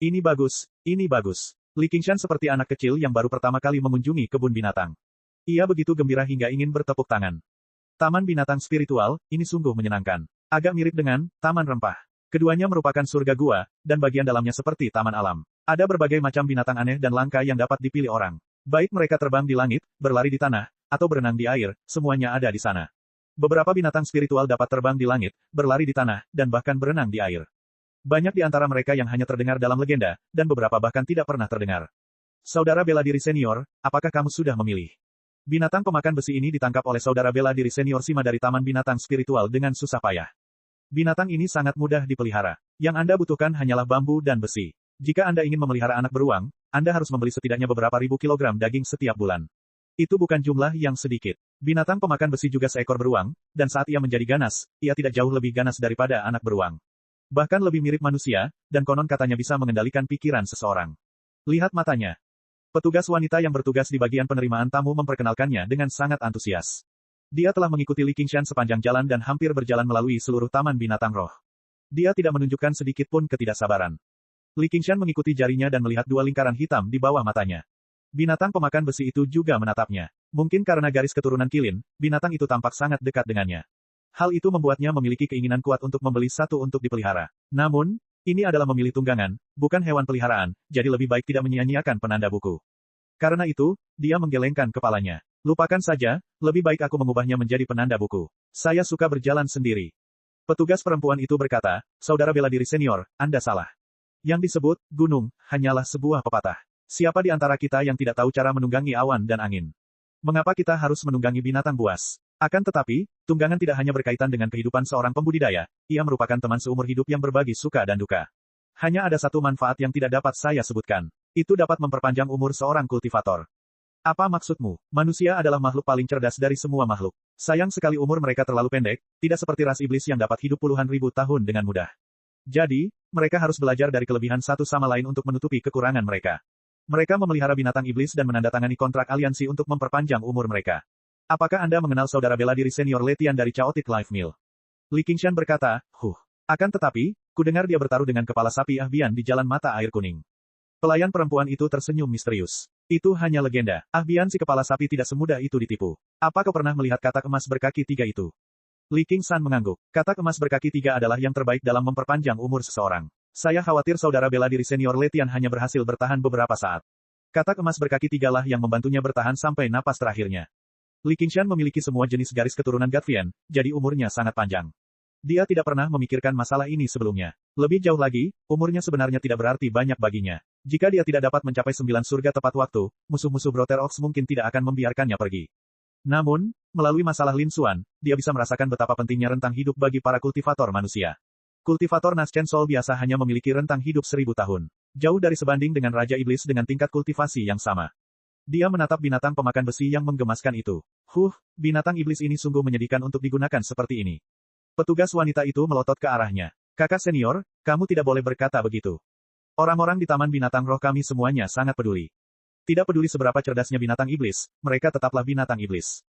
Ini bagus, ini bagus. Li Qingshan seperti anak kecil yang baru pertama kali mengunjungi kebun binatang. Ia begitu gembira hingga ingin bertepuk tangan. Taman binatang spiritual, ini sungguh menyenangkan. Agak mirip dengan taman rempah. Keduanya merupakan surga gua, dan bagian dalamnya seperti taman alam. Ada berbagai macam binatang aneh dan langka yang dapat dipilih orang. Baik mereka terbang di langit, berlari di tanah, atau berenang di air, semuanya ada di sana. Beberapa binatang spiritual dapat terbang di langit, berlari di tanah, dan bahkan berenang di air. Banyak di antara mereka yang hanya terdengar dalam legenda, dan beberapa bahkan tidak pernah terdengar. Saudara bela diri senior, apakah kamu sudah memilih? Binatang pemakan besi ini ditangkap oleh saudara bela diri senior Sima dari Taman Binatang Spiritual dengan susah payah. Binatang ini sangat mudah dipelihara. Yang Anda butuhkan hanyalah bambu dan besi. Jika Anda ingin memelihara anak beruang, Anda harus membeli setidaknya beberapa ribu kilogram daging setiap bulan. Itu bukan jumlah yang sedikit. Binatang pemakan besi juga seekor beruang, dan saat ia menjadi ganas, ia tidak jauh lebih ganas daripada anak beruang. Bahkan lebih mirip manusia, dan konon katanya bisa mengendalikan pikiran seseorang. Lihat matanya. Petugas wanita yang bertugas di bagian penerimaan tamu memperkenalkannya dengan sangat antusias. Dia telah mengikuti Li Qingshan sepanjang jalan dan hampir berjalan melalui seluruh taman binatang roh. Dia tidak menunjukkan sedikit pun ketidaksabaran. Li Qingshan mengikuti jarinya dan melihat dua lingkaran hitam di bawah matanya. Binatang pemakan besi itu juga menatapnya. Mungkin karena garis keturunan kilin, binatang itu tampak sangat dekat dengannya. Hal itu membuatnya memiliki keinginan kuat untuk membeli satu untuk dipelihara. Namun, ini adalah memilih tunggangan, bukan hewan peliharaan, jadi lebih baik tidak menyia-nyiakan penanda buku. Karena itu, dia menggelengkan kepalanya. Lupakan saja, lebih baik aku mengubahnya menjadi penanda buku. Saya suka berjalan sendiri. Petugas perempuan itu berkata, saudara bela diri senior, Anda salah. Yang disebut, gunung, hanyalah sebuah pepatah. Siapa di antara kita yang tidak tahu cara menunggangi awan dan angin? Mengapa kita harus menunggangi binatang buas? Akan tetapi, tunggangan tidak hanya berkaitan dengan kehidupan seorang pembudidaya, ia merupakan teman seumur hidup yang berbagi suka dan duka. Hanya ada satu manfaat yang tidak dapat saya sebutkan. Itu dapat memperpanjang umur seorang kultivator. Apa maksudmu? Manusia adalah makhluk paling cerdas dari semua makhluk. Sayang sekali umur mereka terlalu pendek, tidak seperti ras iblis yang dapat hidup puluhan ribu tahun dengan mudah. Jadi, mereka harus belajar dari kelebihan satu sama lain untuk menutupi kekurangan mereka. Mereka memelihara binatang iblis dan menandatangani kontrak aliansi untuk memperpanjang umur mereka. Apakah Anda mengenal saudara bela diri senior Letian dari Chaotic Life Mill? Li Qingshan berkata, Akan tetapi, kudengar dia bertaruh dengan kepala sapi Ahbian di jalan mata air kuning. Pelayan perempuan itu tersenyum misterius. Itu hanya legenda. Ahbian si kepala sapi tidak semudah itu ditipu. Apa kau pernah melihat katak emas berkaki 3 itu? Li Qingshan mengangguk. Katak emas berkaki 3 adalah yang terbaik dalam memperpanjang umur seseorang. Saya khawatir saudara bela diri senior Letian hanya berhasil bertahan beberapa saat. Katak emas berkaki 3 lah yang membantunya bertahan sampai napas terakhirnya. Li Qingshan memiliki semua jenis garis keturunan Gatvian, jadi umurnya sangat panjang. Dia tidak pernah memikirkan masalah ini sebelumnya. Lebih jauh lagi, umurnya sebenarnya tidak berarti banyak baginya. Jika dia tidak dapat mencapai 9 surga tepat waktu, musuh-musuh Brother Ox mungkin tidak akan membiarkannya pergi. Namun, melalui masalah Lin Xuan, dia bisa merasakan betapa pentingnya rentang hidup bagi para kultivator manusia. Kultivator Naschen Sol biasa hanya memiliki rentang hidup 1000 tahun. Jauh dari sebanding dengan Raja Iblis dengan tingkat kultivasi yang sama. Dia menatap binatang pemakan besi yang menggemaskan itu. Binatang iblis ini sungguh menyedihkan untuk digunakan seperti ini. Petugas wanita itu melotot ke arahnya. Kakak senior, kamu tidak boleh berkata begitu. Orang-orang di Taman Binatang Roh kami semuanya sangat peduli. Tidak peduli seberapa cerdasnya binatang iblis, mereka tetaplah binatang iblis.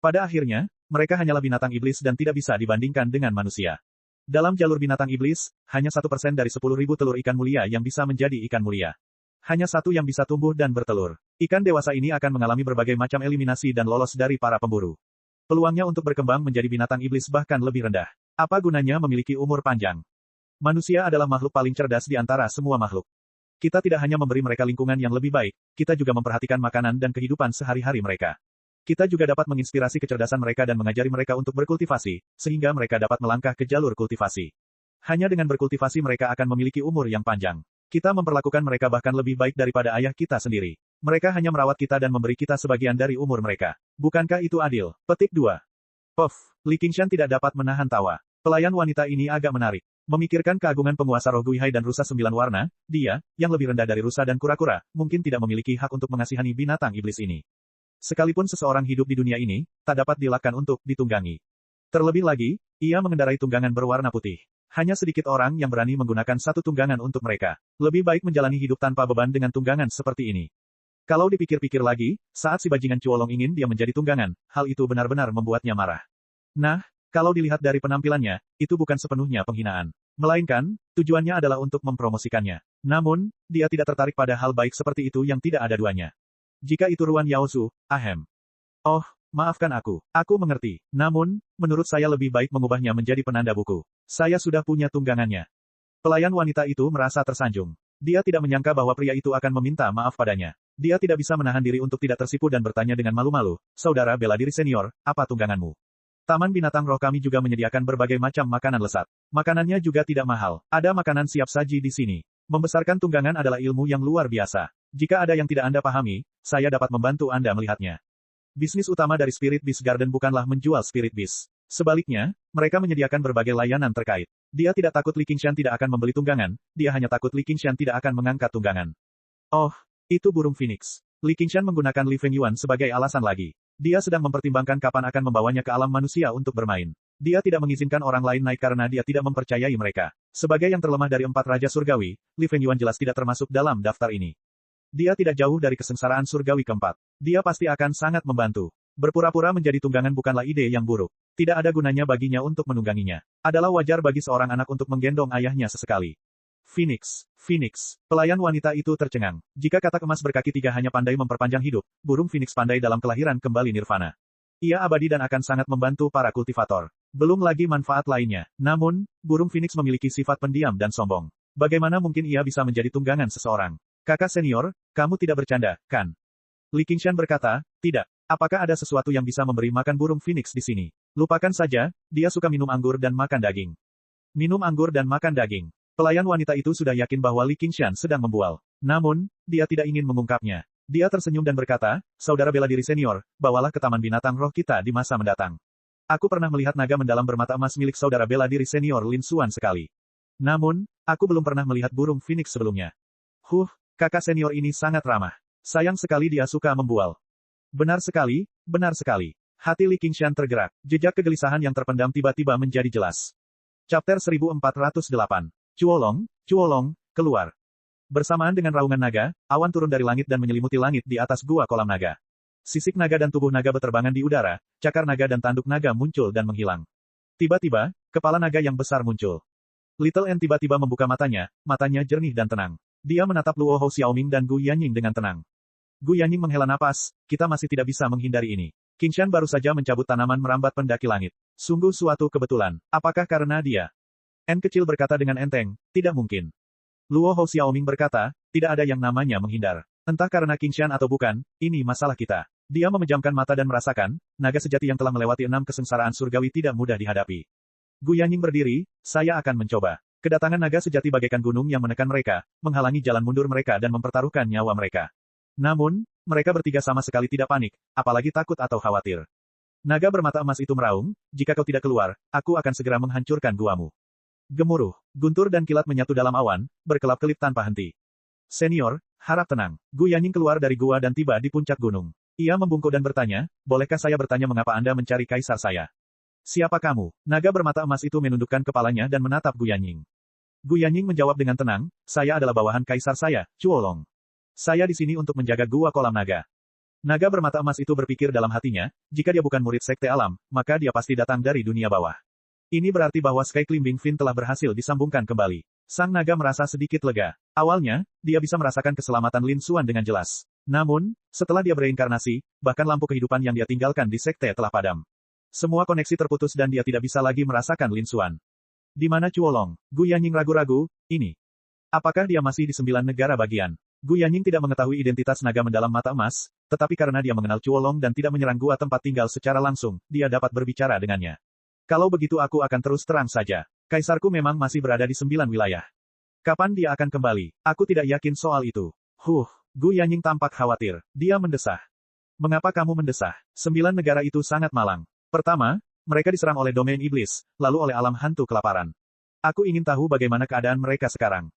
Pada akhirnya, mereka hanyalah binatang iblis dan tidak bisa dibandingkan dengan manusia. Dalam jalur binatang iblis, hanya 1% dari 10.000 telur ikan mulia yang bisa menjadi ikan mulia. Hanya satu yang bisa tumbuh dan bertelur. Ikan dewasa ini akan mengalami berbagai macam eliminasi dan lolos dari para pemburu. Peluangnya untuk berkembang menjadi binatang iblis bahkan lebih rendah. Apa gunanya memiliki umur panjang? Manusia adalah makhluk paling cerdas di antara semua makhluk. Kita tidak hanya memberi mereka lingkungan yang lebih baik, kita juga memperhatikan makanan dan kehidupan sehari-hari mereka. Kita juga dapat menginspirasi kecerdasan mereka dan mengajari mereka untuk berkultivasi, sehingga mereka dapat melangkah ke jalur kultivasi. Hanya dengan berkultivasi mereka akan memiliki umur yang panjang. Kita memperlakukan mereka bahkan lebih baik daripada ayah kita sendiri. Mereka hanya merawat kita dan memberi kita sebagian dari umur mereka. Bukankah itu adil? Petik 2. Li Qingshan tidak dapat menahan tawa. Pelayan wanita ini agak menarik. Memikirkan keagungan penguasa roh Guihai dan rusa 9 warna, dia, yang lebih rendah dari rusa dan kura-kura, mungkin tidak memiliki hak untuk mengasihani binatang iblis ini. Sekalipun seseorang hidup di dunia ini, tak dapat dilakukan untuk ditunggangi. Terlebih lagi, ia mengendarai tunggangan berwarna putih. Hanya sedikit orang yang berani menggunakan satu tunggangan untuk mereka. Lebih baik menjalani hidup tanpa beban dengan tunggangan seperti ini. Kalau dipikir-pikir lagi, saat si bajingan Cuolong ingin dia menjadi tunggangan, hal itu benar-benar membuatnya marah. Nah, kalau dilihat dari penampilannya, itu bukan sepenuhnya penghinaan. Melainkan, tujuannya adalah untuk mempromosikannya. Namun, dia tidak tertarik pada hal baik seperti itu yang tidak ada duanya. Jika itu Ruan Yaozu, ahem. Maafkan aku. Aku mengerti. Namun, menurut saya lebih baik mengubahnya menjadi penanda buku. Saya sudah punya tunggangannya. Pelayan wanita itu merasa tersanjung. Dia tidak menyangka bahwa pria itu akan meminta maaf padanya. Dia tidak bisa menahan diri untuk tidak tersipu dan bertanya dengan malu-malu, saudara bela diri senior, apa tungganganmu? Taman Binatang Roh kami juga menyediakan berbagai macam makanan lezat. Makanannya juga tidak mahal. Ada makanan siap saji di sini. Membesarkan tunggangan adalah ilmu yang luar biasa. Jika ada yang tidak Anda pahami, saya dapat membantu Anda melihatnya. Bisnis utama dari Spirit Beast Garden bukanlah menjual Spirit Beast. Sebaliknya, mereka menyediakan berbagai layanan terkait. Dia tidak takut Li Qingshan tidak akan membeli tunggangan, dia hanya takut Li Qingshan tidak akan mengangkat tunggangan. Itu burung phoenix. Li Qingshan menggunakan Li Fengyuan sebagai alasan lagi. Dia sedang mempertimbangkan kapan akan membawanya ke alam manusia untuk bermain. Dia tidak mengizinkan orang lain naik karena dia tidak mempercayai mereka. Sebagai yang terlemah dari 4 Raja Surgawi, Li Fengyuan jelas tidak termasuk dalam daftar ini. Dia tidak jauh dari kesengsaraan surgawi keempat. Dia pasti akan sangat membantu. Berpura-pura menjadi tunggangan bukanlah ide yang buruk. Tidak ada gunanya baginya untuk menungganginya. Adalah wajar bagi seorang anak untuk menggendong ayahnya sesekali. Phoenix, Phoenix. Pelayan wanita itu tercengang. Jika katak emas berkaki 3 hanya pandai memperpanjang hidup, burung Phoenix pandai dalam kelahiran kembali nirvana. Ia abadi dan akan sangat membantu para kultivator. Belum lagi manfaat lainnya. Namun, burung Phoenix memiliki sifat pendiam dan sombong. Bagaimana mungkin ia bisa menjadi tunggangan seseorang? Kakak senior, kamu tidak bercanda, kan? Li Qingshan berkata, tidak. Apakah ada sesuatu yang bisa memberi makan burung Phoenix di sini? Lupakan saja, dia suka minum anggur dan makan daging. Minum anggur dan makan daging. Pelayan wanita itu sudah yakin bahwa Li Qingshan sedang membual. Namun, dia tidak ingin mengungkapnya. Dia tersenyum dan berkata, saudara bela diri senior, bawalah ke taman binatang roh kita di masa mendatang. Aku pernah melihat naga mendalam bermata emas milik saudara bela diri senior Lin Xuan sekali. Namun, aku belum pernah melihat burung Phoenix sebelumnya. Kakak senior ini sangat ramah. Sayang sekali dia suka membual. Benar sekali, benar sekali. Hati Li Qingshan tergerak. Jejak kegelisahan yang terpendam tiba-tiba menjadi jelas. Chapter 1408. Cuolong, keluar. Bersamaan dengan raungan naga, awan turun dari langit dan menyelimuti langit di atas gua kolam naga. Sisik naga dan tubuh naga beterbangan di udara, cakar naga dan tanduk naga muncul dan menghilang. Tiba-tiba, kepala naga yang besar muncul. Little N tiba-tiba membuka matanya jernih dan tenang. Dia menatap Luo Hou Xiaoming dan Gu Yanying dengan tenang. Gu Yanying menghela napas, kita masih tidak bisa menghindari ini. Qingshan baru saja mencabut tanaman merambat pendaki langit. Sungguh suatu kebetulan. Apakah karena dia? N kecil berkata dengan enteng, tidak mungkin. Luo Hou Xiaoming berkata, tidak ada yang namanya menghindar. Entah karena Qingshan atau bukan, ini masalah kita. Dia memejamkan mata dan merasakan, naga sejati yang telah melewati 6 kesengsaraan surgawi tidak mudah dihadapi. Gu Yanying berdiri, saya akan mencoba. Kedatangan naga sejati bagaikan gunung yang menekan mereka, menghalangi jalan mundur mereka dan mempertaruhkan nyawa mereka. Namun, mereka bertiga sama sekali tidak panik, apalagi takut atau khawatir. Naga bermata emas itu meraung, jika kau tidak keluar, aku akan segera menghancurkan guamu. Gemuruh, guntur dan kilat menyatu dalam awan, berkelap-kelip tanpa henti. Senior, harap tenang. Gu Yanying keluar dari gua dan tiba di puncak gunung. Ia membungkuk dan bertanya, bolehkah saya bertanya mengapa Anda mencari kaisar saya? Siapa kamu? Naga bermata emas itu menundukkan kepalanya dan menatap Gu Yanying. Gu Yanying menjawab dengan tenang, saya adalah bawahan kaisar saya, Cuolong. Saya di sini untuk menjaga gua kolam naga. Naga bermata emas itu berpikir dalam hatinya, jika dia bukan murid sekte alam, maka dia pasti datang dari dunia bawah. Ini berarti bahwa Sky Climbing Fin telah berhasil disambungkan kembali. Sang naga merasa sedikit lega. Awalnya, dia bisa merasakan keselamatan Lin Xuan dengan jelas. Namun, setelah dia bereinkarnasi, bahkan lampu kehidupan yang dia tinggalkan di sekte telah padam. Semua koneksi terputus dan dia tidak bisa lagi merasakan Lin Xuan. Di mana Cuolong? Gu Yanying ragu-ragu, ini. Apakah dia masih di 9 negara bagian? Gu Yanying tidak mengetahui identitas naga mendalam mata emas, tetapi karena dia mengenal Cuolong dan tidak menyerang gua tempat tinggal secara langsung, dia dapat berbicara dengannya. Kalau begitu aku akan terus terang saja. Kaisarku memang masih berada di 9 wilayah. Kapan dia akan kembali? Aku tidak yakin soal itu. Gu Yanying tampak khawatir. Dia mendesah. Mengapa kamu mendesah? 9 negara itu sangat malang. Pertama, mereka diserang oleh domain iblis, lalu oleh alam hantu kelaparan. Aku ingin tahu bagaimana keadaan mereka sekarang.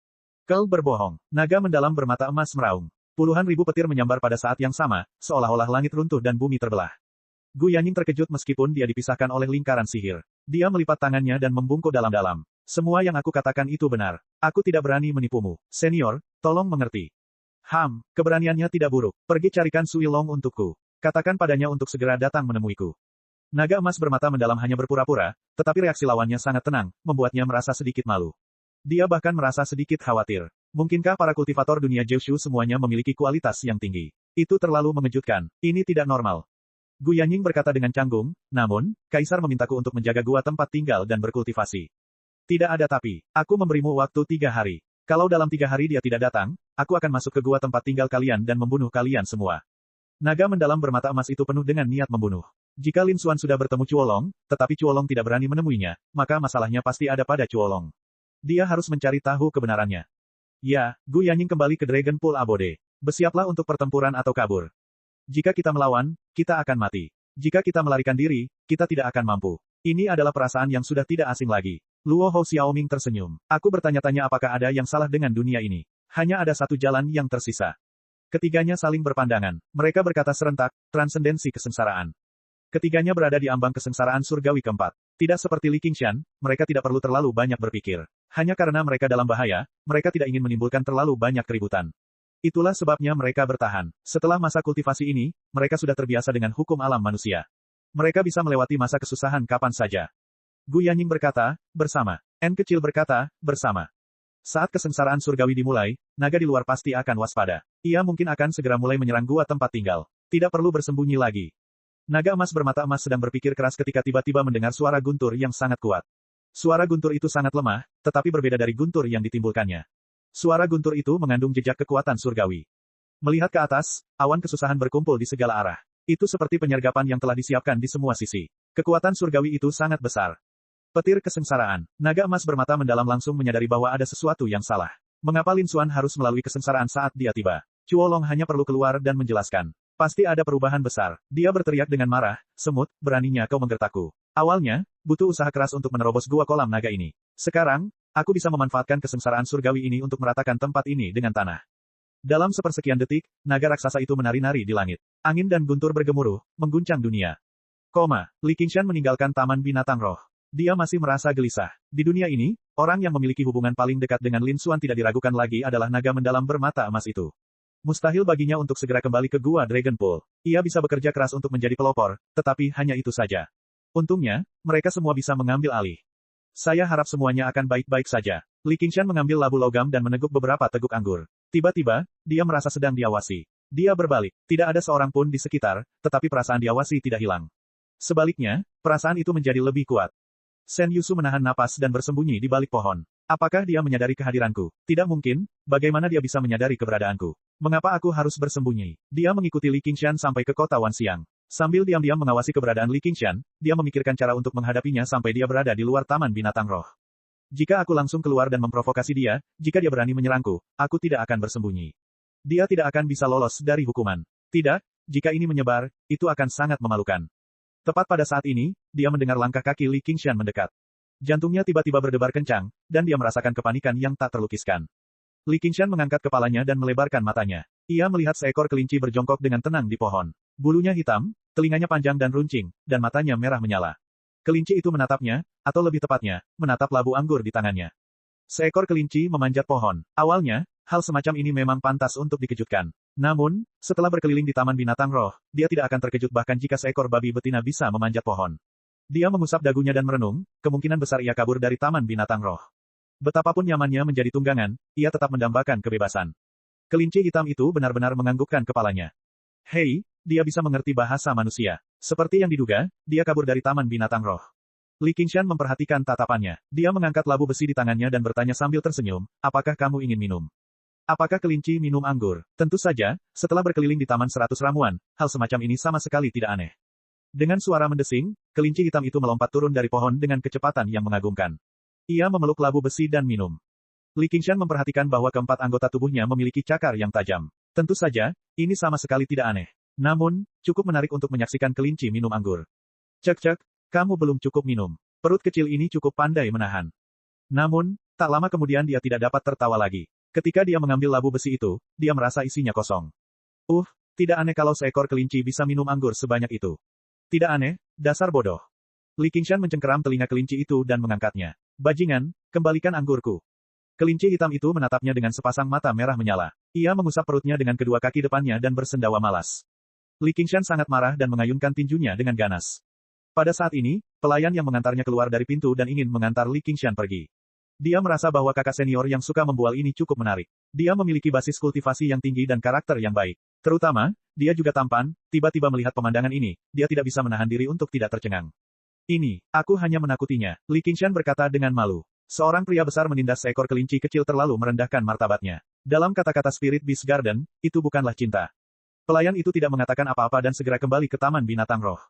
Kau berbohong. Naga mendalam bermata emas meraung. Puluhan ribu petir menyambar pada saat yang sama, seolah-olah langit runtuh dan bumi terbelah. Gu Yanying terkejut meskipun dia dipisahkan oleh lingkaran sihir. Dia melipat tangannya dan membungkuk dalam-dalam. Semua yang aku katakan itu benar. Aku tidak berani menipumu. Senior, tolong mengerti. Keberaniannya tidak buruk. Pergi carikan Sui Long untukku. Katakan padanya untuk segera datang menemuiku. Naga emas bermata mendalam hanya berpura-pura, tetapi reaksi lawannya sangat tenang, membuatnya merasa sedikit malu. Dia bahkan merasa sedikit khawatir. Mungkinkah para kultivator dunia Jiushu semuanya memiliki kualitas yang tinggi? Itu terlalu mengejutkan. Ini tidak normal. Gu Yanying berkata dengan canggung, namun, Kaisar memintaku untuk menjaga gua tempat tinggal dan berkultivasi. Tidak ada tapi. Aku memberimu waktu 3 hari. Kalau dalam 3 hari dia tidak datang, aku akan masuk ke gua tempat tinggal kalian dan membunuh kalian semua. Naga mendalam bermata emas itu penuh dengan niat membunuh. Jika Lin Xuan sudah bertemu Cuolong, tetapi Cuolong tidak berani menemuinya, maka masalahnya pasti ada pada Cuolong. Dia harus mencari tahu kebenarannya. Ya, Gu Yanying kembali ke Dragon Pool Abode. Bersiaplah untuk pertempuran atau kabur. Jika kita melawan, kita akan mati. Jika kita melarikan diri, kita tidak akan mampu. Ini adalah perasaan yang sudah tidak asing lagi. Luo Hou Xiaoming tersenyum. Aku bertanya-tanya apakah ada yang salah dengan dunia ini. Hanya ada satu jalan yang tersisa. Ketiganya saling berpandangan. Mereka berkata serentak, transendensi kesengsaraan. Ketiganya berada di ambang kesengsaraan surgawi keempat. Tidak seperti Li Qingshan, mereka tidak perlu terlalu banyak berpikir. Hanya karena mereka dalam bahaya, mereka tidak ingin menimbulkan terlalu banyak keributan. Itulah sebabnya mereka bertahan. Setelah masa kultivasi ini, mereka sudah terbiasa dengan hukum alam manusia. Mereka bisa melewati masa kesusahan kapan saja. Gu Yanying berkata, bersama. N kecil berkata, bersama. Saat kesengsaraan surgawi dimulai, naga di luar pasti akan waspada. Ia mungkin akan segera mulai menyerang gua tempat tinggal. Tidak perlu bersembunyi lagi. Naga emas bermata emas sedang berpikir keras ketika tiba-tiba mendengar suara guntur yang sangat kuat. Suara guntur itu sangat lemah, tetapi berbeda dari guntur yang ditimbulkannya. Suara guntur itu mengandung jejak kekuatan surgawi. Melihat ke atas, awan kesusahan berkumpul di segala arah. Itu seperti penyergapan yang telah disiapkan di semua sisi. Kekuatan surgawi itu sangat besar. Petir kesengsaraan. Naga emas bermata mendalam langsung menyadari bahwa ada sesuatu yang salah. Mengapa Lin Xuan harus melalui kesengsaraan saat dia tiba? Chuo Long hanya perlu keluar dan menjelaskan. Pasti ada perubahan besar. Dia berteriak dengan marah, semut, beraninya kau menggertakku. Awalnya, butuh usaha keras untuk menerobos gua kolam naga ini. Sekarang, aku bisa memanfaatkan kesengsaraan surgawi ini untuk meratakan tempat ini dengan tanah. Dalam sepersekian detik, naga raksasa itu menari-nari di langit. Angin dan guntur bergemuruh, mengguncang dunia. Li Qingshan meninggalkan Taman Binatang Roh. Dia masih merasa gelisah. Di dunia ini, orang yang memiliki hubungan paling dekat dengan Lin Xuan tidak diragukan lagi adalah naga mendalam bermata emas itu. Mustahil baginya untuk segera kembali ke Gua Dragon Pool. Ia bisa bekerja keras untuk menjadi pelopor, tetapi hanya itu saja. Untungnya, mereka semua bisa mengambil alih. Saya harap semuanya akan baik-baik saja. Li Qingshan mengambil labu logam dan meneguk beberapa teguk anggur. Tiba-tiba, dia merasa sedang diawasi. Dia berbalik. Tidak ada seorang pun di sekitar, tetapi perasaan diawasi tidak hilang. Sebaliknya, perasaan itu menjadi lebih kuat. Shen Yusu menahan napas dan bersembunyi di balik pohon. Apakah dia menyadari kehadiranku? Tidak mungkin, bagaimana dia bisa menyadari keberadaanku? Mengapa aku harus bersembunyi? Dia mengikuti Li Qingshan sampai ke kota Wanxiang. Sambil diam-diam mengawasi keberadaan Li Qingshan, dia memikirkan cara untuk menghadapinya sampai dia berada di luar Taman Binatang Roh. Jika aku langsung keluar dan memprovokasi dia, jika dia berani menyerangku, aku tidak akan bersembunyi. Dia tidak akan bisa lolos dari hukuman. Tidak, jika ini menyebar, itu akan sangat memalukan. Tepat pada saat ini, dia mendengar langkah kaki Li Qingshan mendekat. Jantungnya tiba-tiba berdebar kencang, dan dia merasakan kepanikan yang tak terlukiskan. Li Qingshan mengangkat kepalanya dan melebarkan matanya. Ia melihat seekor kelinci berjongkok dengan tenang di pohon. Bulunya hitam, telinganya panjang dan runcing, dan matanya merah menyala. Kelinci itu menatapnya, atau lebih tepatnya, menatap labu anggur di tangannya. Seekor kelinci memanjat pohon. Awalnya, hal semacam ini memang pantas untuk dikejutkan. Namun, setelah berkeliling di Taman Binatang Roh, dia tidak akan terkejut bahkan jika seekor babi betina bisa memanjat pohon. Dia mengusap dagunya dan merenung, kemungkinan besar ia kabur dari Taman Binatang Roh. Betapapun nyamannya menjadi tunggangan, ia tetap mendambakan kebebasan. Kelinci hitam itu benar-benar menganggukkan kepalanya. Hei, dia bisa mengerti bahasa manusia. Seperti yang diduga, dia kabur dari Taman Binatang Roh. Li Qingshan memperhatikan tatapannya. Dia mengangkat labu besi di tangannya dan bertanya sambil tersenyum, apakah kamu ingin minum? Apakah kelinci minum anggur? Tentu saja, setelah berkeliling di Taman 100 Ramuan, hal semacam ini sama sekali tidak aneh. Dengan suara mendesing, kelinci hitam itu melompat turun dari pohon dengan kecepatan yang mengagumkan. Ia memeluk labu besi dan minum. Li Qingshan memperhatikan bahwa keempat anggota tubuhnya memiliki cakar yang tajam. Tentu saja, ini sama sekali tidak aneh. Namun, cukup menarik untuk menyaksikan kelinci minum anggur. Cek-cek, kamu belum cukup minum. Perut kecil ini cukup pandai menahan. Namun, tak lama kemudian dia tidak dapat tertawa lagi. Ketika dia mengambil labu besi itu, dia merasa isinya kosong. Tidak aneh kalau seekor kelinci bisa minum anggur sebanyak itu. Tidak aneh, dasar bodoh. Li Qingshan mencengkeram telinga kelinci itu dan mengangkatnya. Bajingan, kembalikan anggurku. Kelinci hitam itu menatapnya dengan sepasang mata merah menyala. Ia mengusap perutnya dengan kedua kaki depannya dan bersendawa malas. Li Qingshan sangat marah dan mengayunkan tinjunya dengan ganas. Pada saat ini, pelayan yang mengantarnya keluar dari pintu dan ingin mengantar Li Qingshan pergi. Dia merasa bahwa kakak senior yang suka membual ini cukup menarik. Dia memiliki basis kultivasi yang tinggi dan karakter yang baik. Terutama, dia juga tampan, tiba-tiba melihat pemandangan ini, dia tidak bisa menahan diri untuk tidak tercengang. Aku hanya menakutinya, Li Qingshan berkata dengan malu. Seorang pria besar menindas seekor kelinci kecil terlalu merendahkan martabatnya. Dalam kata-kata Spirit Beast Garden, itu bukanlah cinta. Pelayan itu tidak mengatakan apa-apa dan segera kembali ke Taman Binatang Roh.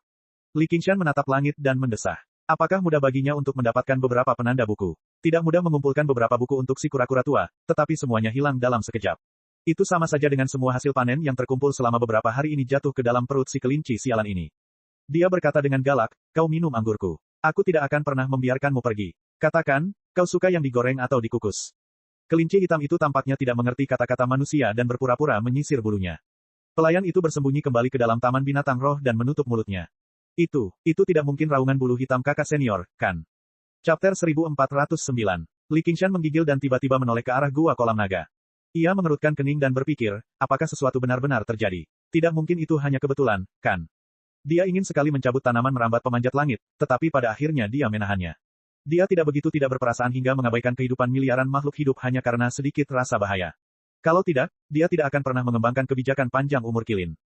Li Qingshan menatap langit dan mendesah. Apakah mudah baginya untuk mendapatkan beberapa penanda buku? Tidak mudah mengumpulkan beberapa buku untuk si kura-kura tua, tetapi semuanya hilang dalam sekejap. Itu sama saja dengan semua hasil panen yang terkumpul selama beberapa hari ini jatuh ke dalam perut si kelinci sialan ini. Dia berkata dengan galak, kau minum anggurku. Aku tidak akan pernah membiarkanmu pergi. Katakan, kau suka yang digoreng atau dikukus. Kelinci hitam itu tampaknya tidak mengerti kata-kata manusia dan berpura-pura menyisir bulunya. Pelayan itu bersembunyi kembali ke dalam Taman Binatang Roh dan menutup mulutnya. Itu tidak mungkin raungan bulu hitam kakak senior, kan? Chapter 1409. Li Qingshan menggigil dan tiba-tiba menoleh ke arah gua kolam naga. Ia mengerutkan kening dan berpikir, apakah sesuatu benar-benar terjadi? Tidak mungkin itu hanya kebetulan, kan? Dia ingin sekali mencabut tanaman merambat pemanjat langit, tetapi pada akhirnya dia menahannya. Dia tidak begitu tidak berperasaan hingga mengabaikan kehidupan miliaran makhluk hidup hanya karena sedikit rasa bahaya. Kalau tidak, dia tidak akan pernah mengembangkan kebijakan panjang umur Kilin.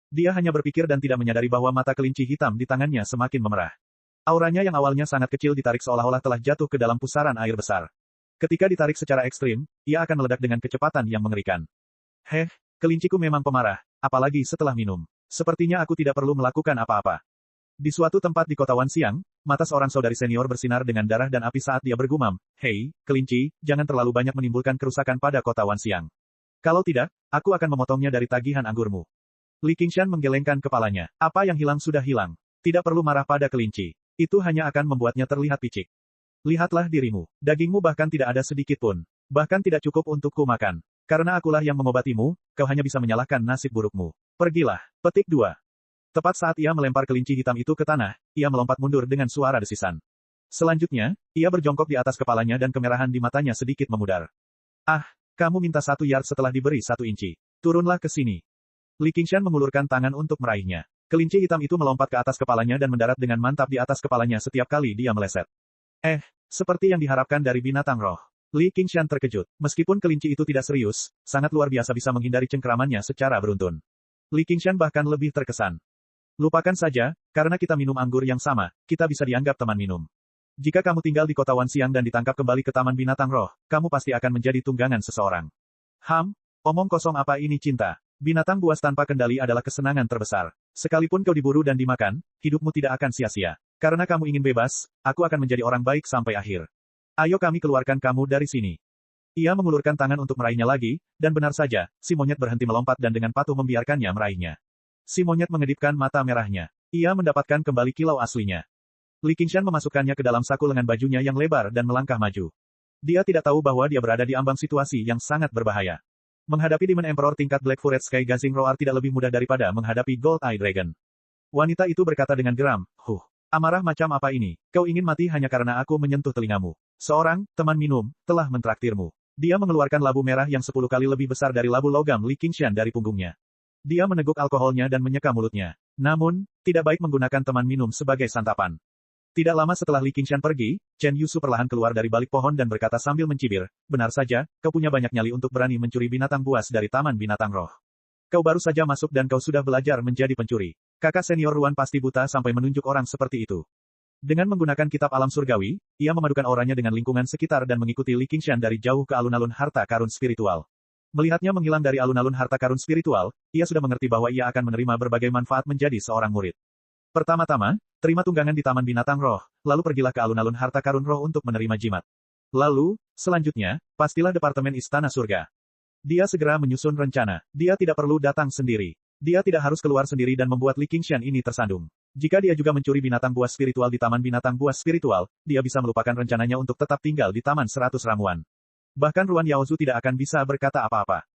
Dia hanya berpikir dan tidak menyadari bahwa mata kelinci hitam di tangannya semakin memerah. Auranya yang awalnya sangat kecil ditarik seolah-olah telah jatuh ke dalam pusaran air besar. Ketika ditarik secara ekstrim, ia akan meledak dengan kecepatan yang mengerikan. Kelinciku memang pemarah, apalagi setelah minum. Sepertinya aku tidak perlu melakukan apa-apa. Di suatu tempat di kota Wanxiang, mata seorang saudari senior bersinar dengan darah dan api saat dia bergumam, "Hei, kelinci, jangan terlalu banyak menimbulkan kerusakan pada kota Wanxiang. Kalau tidak, aku akan memotongnya dari tagihan anggurmu." Li Qingshan menggelengkan kepalanya. Apa yang hilang sudah hilang. Tidak perlu marah pada kelinci. Itu hanya akan membuatnya terlihat picik. Lihatlah dirimu. Dagingmu bahkan tidak ada sedikit pun. Bahkan tidak cukup untukku makan. Karena akulah yang mengobatimu, kau hanya bisa menyalahkan nasib burukmu. Pergilah. Petik 2. Tepat saat ia melempar kelinci hitam itu ke tanah, ia melompat mundur dengan suara desisan. Selanjutnya, ia berjongkok di atas kepalanya dan kemerahan di matanya sedikit memudar. Kamu minta 1 yard setelah diberi 1 inci. Turunlah ke sini. Li Qingshan mengulurkan tangan untuk meraihnya. Kelinci hitam itu melompat ke atas kepalanya dan mendarat dengan mantap di atas kepalanya setiap kali dia meleset. Seperti yang diharapkan dari binatang roh. Li Qingshan terkejut. Meskipun kelinci itu tidak serius, sangat luar biasa bisa menghindari cengkeramannya secara beruntun. Li Qingshan bahkan lebih terkesan. Lupakan saja, karena kita minum anggur yang sama, kita bisa dianggap teman minum. Jika kamu tinggal di kota Wanxiang dan ditangkap kembali ke Taman Binatang Roh, kamu pasti akan menjadi tunggangan seseorang. Omong kosong apa ini cinta? Binatang buas tanpa kendali adalah kesenangan terbesar. Sekalipun kau diburu dan dimakan, hidupmu tidak akan sia-sia. Karena kamu ingin bebas, aku akan menjadi orang baik sampai akhir. Ayo kami keluarkan kamu dari sini. Ia mengulurkan tangan untuk meraihnya lagi, dan benar saja, si monyet berhenti melompat dan dengan patuh membiarkannya meraihnya. Si monyet mengedipkan mata merahnya. Ia mendapatkan kembali kilau aslinya. Li Qingshan memasukkannya ke dalam saku lengan bajunya yang lebar dan melangkah maju. Dia tidak tahu bahwa dia berada di ambang situasi yang sangat berbahaya. Menghadapi Demon Emperor tingkat Black Furet Sky Gazing Roar tidak lebih mudah daripada menghadapi Gold Eye Dragon. Wanita itu berkata dengan geram, amarah macam apa ini? Kau ingin mati hanya karena aku menyentuh telingamu. Seorang, teman minum, telah mentraktirmu. Dia mengeluarkan labu merah yang 10 kali lebih besar dari labu logam Li Qingshan dari punggungnya. Dia meneguk alkoholnya dan menyeka mulutnya. Namun, tidak baik menggunakan teman minum sebagai santapan. Tidak lama setelah Li Qingshan pergi, Chen Yusu perlahan keluar dari balik pohon dan berkata sambil mencibir, benar saja, kau punya banyak nyali untuk berani mencuri binatang buas dari Taman Binatang Roh. Kau baru saja masuk dan kau sudah belajar menjadi pencuri. Kakak senior Ruan pasti buta sampai menunjuk orang seperti itu. Dengan menggunakan kitab alam surgawi, ia memadukan auranya dengan lingkungan sekitar dan mengikuti Li Qingshan dari jauh ke alun-alun harta karun spiritual. Melihatnya menghilang dari alun-alun harta karun spiritual, ia sudah mengerti bahwa ia akan menerima berbagai manfaat menjadi seorang murid. Pertama-tama, terima tunggangan di Taman Binatang Roh, lalu pergilah ke alun-alun harta karun roh untuk menerima jimat. Lalu, selanjutnya, pastilah Departemen Istana Surga. Dia segera menyusun rencana. Dia tidak perlu datang sendiri. Dia tidak harus keluar sendiri dan membuat Li Qingshan ini tersandung. Jika dia juga mencuri binatang buas spiritual di Taman Binatang Buas Spiritual, dia bisa melupakan rencananya untuk tetap tinggal di Taman 100 Ramuan. Bahkan Ruan Yaozu tidak akan bisa berkata apa-apa.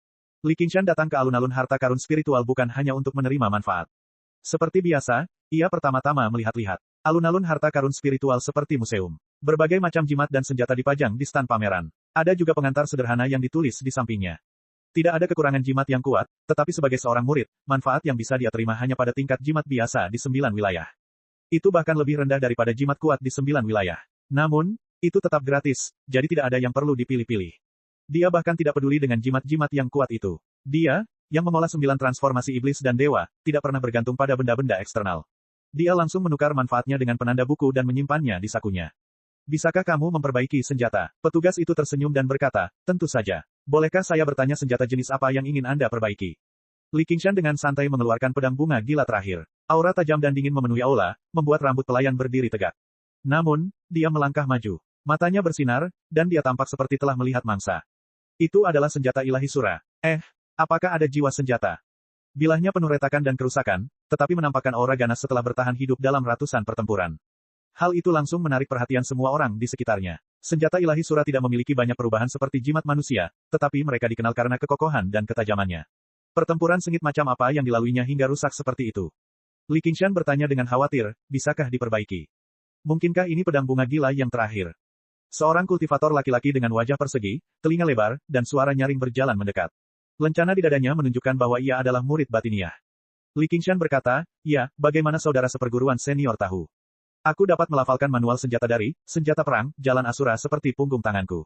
Li Qingshan datang ke alun-alun harta karun spiritual bukan hanya untuk menerima manfaat. Seperti biasa, ia pertama-tama melihat-lihat. Alun-alun harta karun spiritual seperti museum. Berbagai macam jimat dan senjata dipajang di stan pameran. Ada juga pengantar sederhana yang ditulis di sampingnya. Tidak ada kekurangan jimat yang kuat, tetapi sebagai seorang murid, manfaat yang bisa dia terima hanya pada tingkat jimat biasa di 9 wilayah. Itu bahkan lebih rendah daripada jimat kuat di 9 wilayah. Namun, itu tetap gratis, jadi tidak ada yang perlu dipilih-pilih. Dia bahkan tidak peduli dengan jimat-jimat yang kuat itu. Dia, yang mengolah 9 transformasi iblis dan dewa, tidak pernah bergantung pada benda-benda eksternal. Dia langsung menukar manfaatnya dengan penanda buku dan menyimpannya di sakunya. Bisakah kamu memperbaiki senjata? Petugas itu tersenyum dan berkata, tentu saja. Bolehkah saya bertanya senjata jenis apa yang ingin Anda perbaiki? Li Qingshan dengan santai mengeluarkan pedang bunga gila terakhir. Aura tajam dan dingin memenuhi aula, membuat rambut pelayan berdiri tegak. Namun, dia melangkah maju. Matanya bersinar, dan dia tampak seperti telah melihat mangsa. Itu adalah senjata ilahi Sura. Apakah ada jiwa senjata? Bilahnya penuh retakan dan kerusakan, tetapi menampakkan aura ganas setelah bertahan hidup dalam ratusan pertempuran. Hal itu langsung menarik perhatian semua orang di sekitarnya. Senjata ilahi Sura tidak memiliki banyak perubahan seperti jimat manusia, tetapi mereka dikenal karena kekokohan dan ketajamannya. Pertempuran sengit macam apa yang dilaluinya hingga rusak seperti itu? Li Qingshan bertanya dengan khawatir, bisakah diperbaiki? Mungkinkah ini pedang bunga gila yang terakhir? Seorang kultivator laki-laki dengan wajah persegi, telinga lebar, dan suara nyaring berjalan mendekat. Lencana di dadanya menunjukkan bahwa ia adalah murid batiniah. Li Qingshan berkata, "Ya, bagaimana saudara seperguruan senior tahu? Aku dapat melafalkan manual senjata dari, senjata perang, jalan Asura seperti punggung tanganku.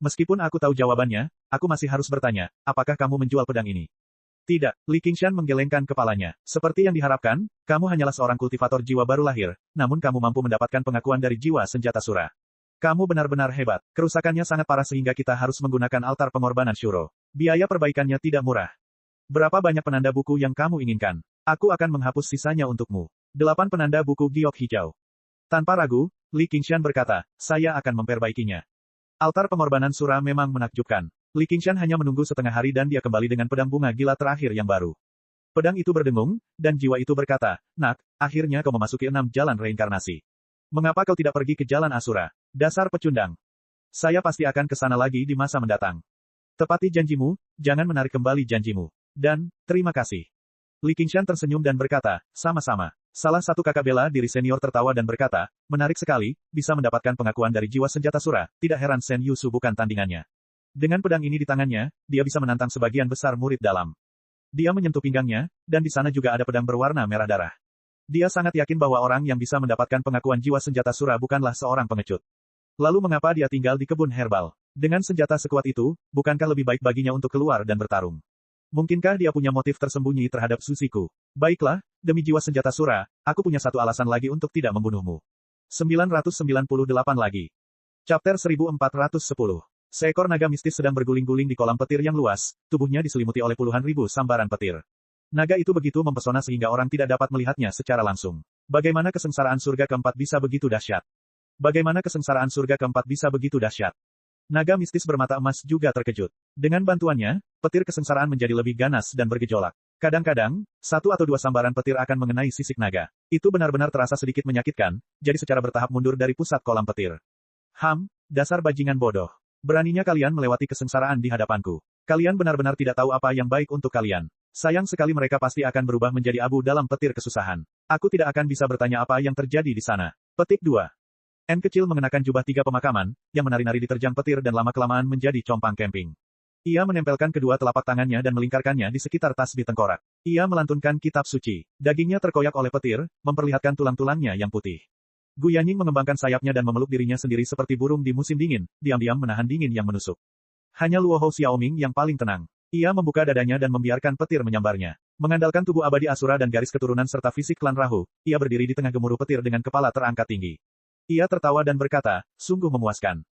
Meskipun aku tahu jawabannya, aku masih harus bertanya, apakah kamu menjual pedang ini?" "Tidak," Li Qingshan menggelengkan kepalanya. "Seperti yang diharapkan, kamu hanyalah seorang kultivator jiwa baru lahir, namun kamu mampu mendapatkan pengakuan dari jiwa senjata Sura. Kamu benar-benar hebat. Kerusakannya sangat parah sehingga kita harus menggunakan altar pengorbanan Shuro. Biaya perbaikannya tidak murah. Berapa banyak penanda buku yang kamu inginkan? Aku akan menghapus sisanya untukmu." 8 penanda buku giok hijau. Tanpa ragu, Li Qingshan berkata, "Saya akan memperbaikinya." Altar pengorbanan Sura memang menakjubkan. Li Qingshan hanya menunggu setengah hari dan dia kembali dengan pedang bunga gila terakhir yang baru. Pedang itu berdengung, dan jiwa itu berkata, "Nak, akhirnya kau memasuki 6 jalan reinkarnasi. Mengapa kau tidak pergi ke jalan Asura? Dasar pecundang. Saya pasti akan ke sana lagi di masa mendatang. Tepati janjimu, jangan menarik kembali janjimu. Dan, terima kasih." Li Qingshan tersenyum dan berkata, "Sama-sama." Salah satu kakak bela diri senior tertawa dan berkata, "Menarik sekali, bisa mendapatkan pengakuan dari jiwa senjata Sura, tidak heran Sen Yusu bukan tandingannya. Dengan pedang ini di tangannya, dia bisa menantang sebagian besar murid dalam." Dia menyentuh pinggangnya, dan di sana juga ada pedang berwarna merah darah. Dia sangat yakin bahwa orang yang bisa mendapatkan pengakuan jiwa senjata Sura bukanlah seorang pengecut. Lalu mengapa dia tinggal di kebun herbal? Dengan senjata sekuat itu, bukankah lebih baik baginya untuk keluar dan bertarung? Mungkinkah dia punya motif tersembunyi terhadap Susiku? Baiklah, demi jiwa senjata Sura, aku punya satu alasan lagi untuk tidak membunuhmu. 998 lagi. Chapter 1410. Seekor naga mistis sedang berguling-guling di kolam petir yang luas, tubuhnya diselimuti oleh puluhan ribu sambaran petir. Naga itu begitu mempesona sehingga orang tidak dapat melihatnya secara langsung. Bagaimana kesengsaraan surga keempat bisa begitu dahsyat? Bagaimana kesengsaraan surga keempat bisa begitu dahsyat? Naga mistis bermata emas juga terkejut. Dengan bantuannya, petir kesengsaraan menjadi lebih ganas dan bergejolak. Kadang-kadang, 1 atau 2 sambaran petir akan mengenai sisik naga. Itu benar-benar terasa sedikit menyakitkan, jadi secara bertahap mundur dari pusat kolam petir. Dasar bajingan bodoh. Beraninya kalian melewati kesengsaraan di hadapanku. Kalian benar-benar tidak tahu apa yang baik untuk kalian. Sayang sekali mereka pasti akan berubah menjadi abu dalam petir kesusahan. Aku tidak akan bisa bertanya apa yang terjadi di sana. Petik 2. N kecil mengenakan jubah 3 pemakaman, yang menari-nari diterjang petir dan lama-kelamaan menjadi compang camping. Ia menempelkan kedua telapak tangannya dan melingkarkannya di sekitar tasbih tengkorak. Ia melantunkan kitab suci. Dagingnya terkoyak oleh petir, memperlihatkan tulang-tulangnya yang putih. Gu Yanning mengembangkan sayapnya dan memeluk dirinya sendiri seperti burung di musim dingin, diam-diam menahan dingin yang menusuk. Hanya Luo Hou Xiaoming yang paling tenang. Ia membuka dadanya dan membiarkan petir menyambarnya. Mengandalkan tubuh abadi Asura dan garis keturunan serta fisik klan Rahu, ia berdiri di tengah gemuruh petir dengan kepala terangkat tinggi. Ia tertawa dan berkata, "Sungguh memuaskan.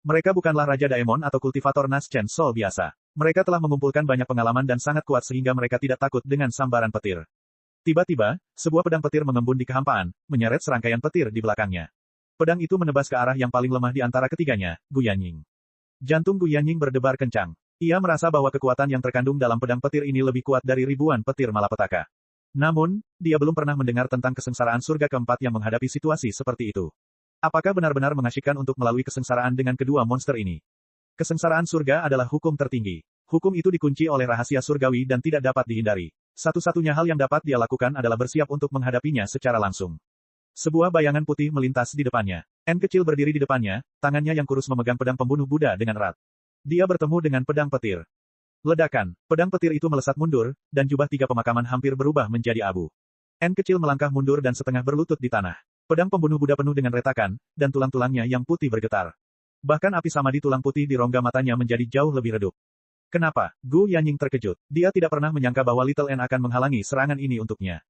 Mereka bukanlah Raja Daemon atau kultivator Naschen Sol biasa. Mereka telah mengumpulkan banyak pengalaman dan sangat kuat sehingga mereka tidak takut dengan sambaran petir." Tiba-tiba, sebuah pedang petir mengembun di kehampaan, menyeret serangkaian petir di belakangnya. Pedang itu menebas ke arah yang paling lemah di antara ketiganya, Gu Yanning. Jantung Gu Yanning berdebar kencang. Ia merasa bahwa kekuatan yang terkandung dalam pedang petir ini lebih kuat dari ribuan petir malapetaka. Namun, dia belum pernah mendengar tentang kesengsaraan surga keempat yang menghadapi situasi seperti itu. Apakah benar-benar mengasyikkan untuk melalui kesengsaraan dengan kedua monster ini? Kesengsaraan surga adalah hukum tertinggi. Hukum itu dikunci oleh rahasia surgawi dan tidak dapat dihindari. Satu-satunya hal yang dapat dia lakukan adalah bersiap untuk menghadapinya secara langsung. Sebuah bayangan putih melintas di depannya. N kecil berdiri di depannya, tangannya yang kurus memegang pedang pembunuh Buddha dengan erat. Dia bertemu dengan pedang petir. Ledakan, pedang petir itu melesat mundur, dan jubah 3 pemakaman hampir berubah menjadi abu. N kecil melangkah mundur dan setengah berlutut di tanah. Pedang pembunuh Buddha penuh dengan retakan, dan tulang-tulangnya yang putih bergetar. Bahkan api samadhi tulang putih di rongga matanya menjadi jauh lebih redup. Kenapa? Gu Yanning terkejut. Dia tidak pernah menyangka bahwa Little N akan menghalangi serangan ini untuknya.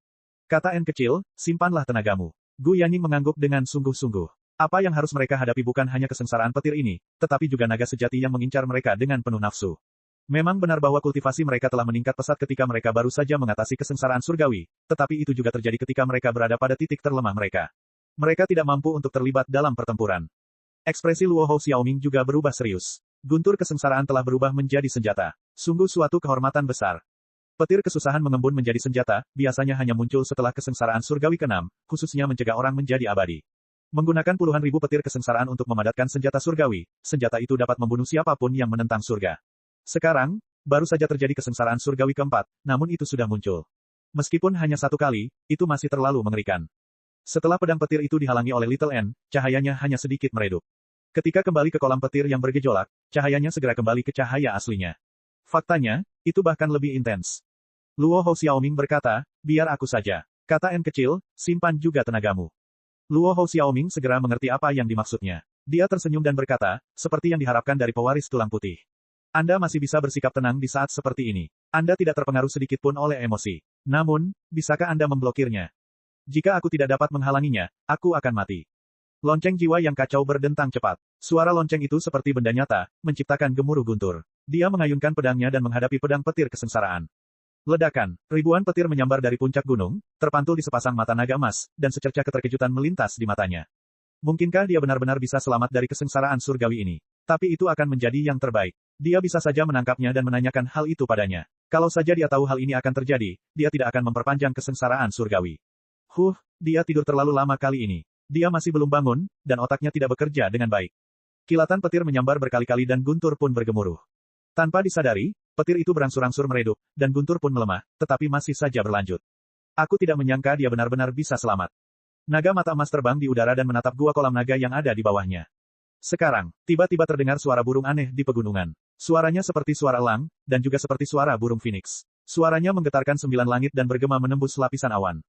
Kata N kecil, simpanlah tenagamu. Gu Yanning mengangguk dengan sungguh-sungguh. Apa yang harus mereka hadapi bukan hanya kesengsaraan petir ini, tetapi juga naga sejati yang mengincar mereka dengan penuh nafsu. Memang benar bahwa kultivasi mereka telah meningkat pesat ketika mereka baru saja mengatasi kesengsaraan surgawi, tetapi itu juga terjadi ketika mereka berada pada titik terlemah mereka. Mereka tidak mampu untuk terlibat dalam pertempuran. Ekspresi Luo Hou Xiaoming juga berubah serius. Guntur kesengsaraan telah berubah menjadi senjata. Sungguh suatu kehormatan besar. Petir kesusahan mengembun menjadi senjata, biasanya hanya muncul setelah kesengsaraan surgawi ke-6, khususnya mencegah orang menjadi abadi. Menggunakan puluhan ribu petir kesengsaraan untuk memadatkan senjata surgawi, senjata itu dapat membunuh siapapun yang menentang surga. Sekarang, baru saja terjadi kesengsaraan surgawi keempat, namun itu sudah muncul. Meskipun hanya satu kali, itu masih terlalu mengerikan. Setelah pedang petir itu dihalangi oleh Little N, cahayanya hanya sedikit meredup. Ketika kembali ke kolam petir yang bergejolak, cahayanya segera kembali ke cahaya aslinya. Faktanya, itu bahkan lebih intens. Luo Hou Xiaoming berkata, biar aku saja. Kata N kecil, simpan juga tenagamu. Luo Hou Xiaoming segera mengerti apa yang dimaksudnya. Dia tersenyum dan berkata, seperti yang diharapkan dari pewaris tulang putih. Anda masih bisa bersikap tenang di saat seperti ini. Anda tidak terpengaruh sedikit pun oleh emosi. Namun, bisakah Anda memblokirnya? Jika aku tidak dapat menghalanginya, aku akan mati. Lonceng jiwa yang kacau berdentang cepat. Suara lonceng itu seperti benda nyata, menciptakan gemuruh guntur. Dia mengayunkan pedangnya dan menghadapi pedang petir kesengsaraan. Ledakan, ribuan petir menyambar dari puncak gunung, terpantul di sepasang mata naga emas, dan secercah keterkejutan melintas di matanya. Mungkinkah dia benar-benar bisa selamat dari kesengsaraan surgawi ini? Tapi itu akan menjadi yang terbaik. Dia bisa saja menangkapnya dan menanyakan hal itu padanya. Kalau saja dia tahu hal ini akan terjadi, dia tidak akan memperpanjang kesengsaraan surgawi. Dia tidur terlalu lama kali ini. Dia masih belum bangun, dan otaknya tidak bekerja dengan baik. Kilatan petir menyambar berkali-kali dan guntur pun bergemuruh. Tanpa disadari, petir itu berangsur-angsur meredup, dan guntur pun melemah, tetapi masih saja berlanjut. Aku tidak menyangka dia benar-benar bisa selamat. Naga mata emas terbang di udara dan menatap gua kolam naga yang ada di bawahnya. Sekarang, tiba-tiba terdengar suara burung aneh di pegunungan. Suaranya seperti suara elang, dan juga seperti suara burung phoenix. Suaranya menggetarkan 9 langit dan bergema menembus lapisan awan.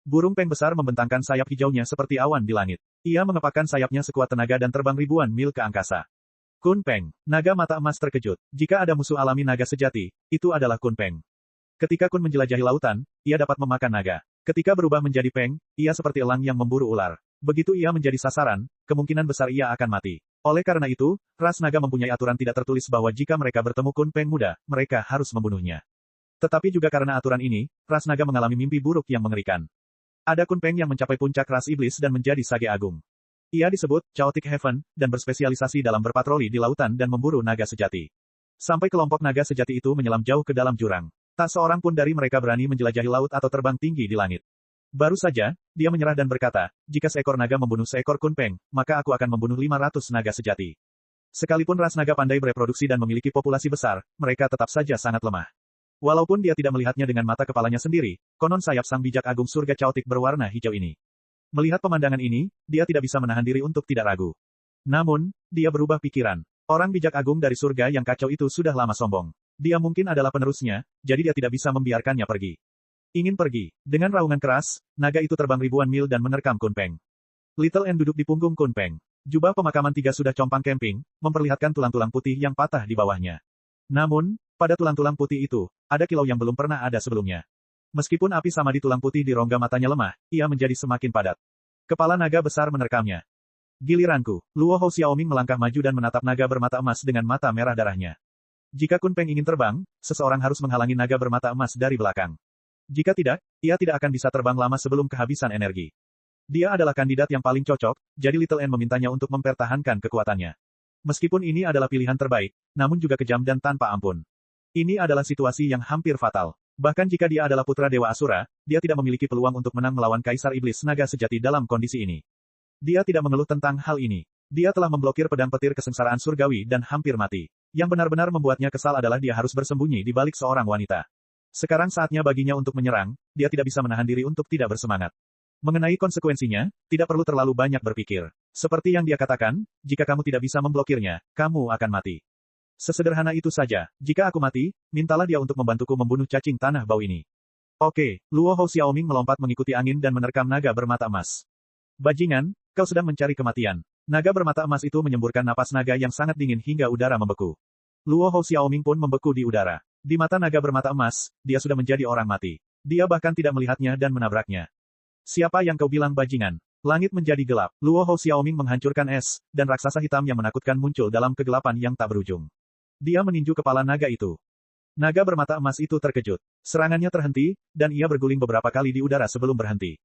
Burung peng besar membentangkan sayap hijaunya seperti awan di langit. Ia mengepakkan sayapnya sekuat tenaga dan terbang ribuan mil ke angkasa. Kun Peng, naga mata emas terkejut. Jika ada musuh alami naga sejati, itu adalah Kun Peng. Ketika Kun menjelajahi lautan, ia dapat memakan naga. Ketika berubah menjadi Peng, ia seperti elang yang memburu ular. Begitu ia menjadi sasaran, kemungkinan besar ia akan mati. Oleh karena itu, ras naga mempunyai aturan tidak tertulis bahwa jika mereka bertemu Kun Peng muda, mereka harus membunuhnya. Tetapi juga karena aturan ini, ras naga mengalami mimpi buruk yang mengerikan. Ada Kun Peng yang mencapai puncak ras iblis dan menjadi sage agung. Ia disebut Chaotic Heaven, dan berspesialisasi dalam berpatroli di lautan dan memburu naga sejati. Sampai kelompok naga sejati itu menyelam jauh ke dalam jurang. Tak seorang pun dari mereka berani menjelajahi laut atau terbang tinggi di langit. Baru saja, dia menyerah dan berkata, jika seekor naga membunuh seekor Kun Peng, maka aku akan membunuh 500 naga sejati. Sekalipun ras naga pandai bereproduksi dan memiliki populasi besar, mereka tetap saja sangat lemah. Walaupun dia tidak melihatnya dengan mata kepalanya sendiri, konon sayap sang bijak agung surga Chaotic berwarna hijau ini. Melihat pemandangan ini, dia tidak bisa menahan diri untuk tidak ragu. Namun, dia berubah pikiran. Orang bijak agung dari surga yang kacau itu sudah lama sombong. Dia mungkin adalah penerusnya, jadi dia tidak bisa membiarkannya pergi. Ingin pergi. Dengan raungan keras, naga itu terbang ribuan mil dan menerkam Kun Peng. Little N duduk di punggung Kun Peng. Jubah pemakaman 3 sudah compang camping, memperlihatkan tulang-tulang putih yang patah di bawahnya. Namun, pada tulang-tulang putih itu, ada kilau yang belum pernah ada sebelumnya. Meskipun api sama di tulang putih di rongga matanya lemah, ia menjadi semakin padat. Kepala naga besar menerkamnya. Giliranku, Luo Hou Xiaoming melangkah maju dan menatap naga bermata emas dengan mata merah darahnya. Jika Kun Peng ingin terbang, seseorang harus menghalangi naga bermata emas dari belakang. Jika tidak, ia tidak akan bisa terbang lama sebelum kehabisan energi. Dia adalah kandidat yang paling cocok, jadi Little N memintanya untuk mempertahankan kekuatannya. Meskipun ini adalah pilihan terbaik, namun juga kejam dan tanpa ampun. Ini adalah situasi yang hampir fatal. Bahkan jika dia adalah putra Dewa Asura, dia tidak memiliki peluang untuk menang melawan Kaisar Iblis Naga Sejati dalam kondisi ini. Dia tidak mengeluh tentang hal ini. Dia telah memblokir pedang petir kesengsaraan surgawi dan hampir mati. Yang benar-benar membuatnya kesal adalah dia harus bersembunyi di balik seorang wanita. Sekarang saatnya baginya untuk menyerang, dia tidak bisa menahan diri untuk tidak bersemangat. Mengenai konsekuensinya, tidak perlu terlalu banyak berpikir. Seperti yang dia katakan, jika kamu tidak bisa memblokirnya, kamu akan mati. Sesederhana itu saja. Jika aku mati, mintalah dia untuk membantuku membunuh cacing tanah bau ini. Oke, Luo Hou Xiaoming melompat mengikuti angin dan menerkam naga bermata emas. Bajingan, kau sedang mencari kematian. Naga bermata emas itu menyemburkan napas naga yang sangat dingin hingga udara membeku. Luo Hou Xiaoming pun membeku di udara. Di mata naga bermata emas, dia sudah menjadi orang mati. Dia bahkan tidak melihatnya dan menabraknya. Siapa yang kau bilang bajingan? Langit menjadi gelap. Luo Hou Xiaoming menghancurkan es, dan raksasa hitam yang menakutkan muncul dalam kegelapan yang tak berujung. Dia meninju kepala naga itu. Naga bermata emas itu terkejut. Serangannya terhenti, dan ia berguling beberapa kali di udara sebelum berhenti.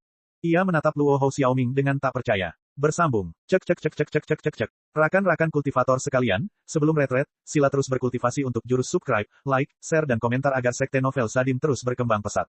Ia menatap Luo Hou Xiaoming dengan tak percaya. Bersambung. Cek cek cek cek cek cek cek cek. Rakan-rakan kultivator sekalian, sebelum retret, sila terus berkultivasi untuk jurus subscribe, like, share dan komentar agar sekte novel Sadim terus berkembang pesat.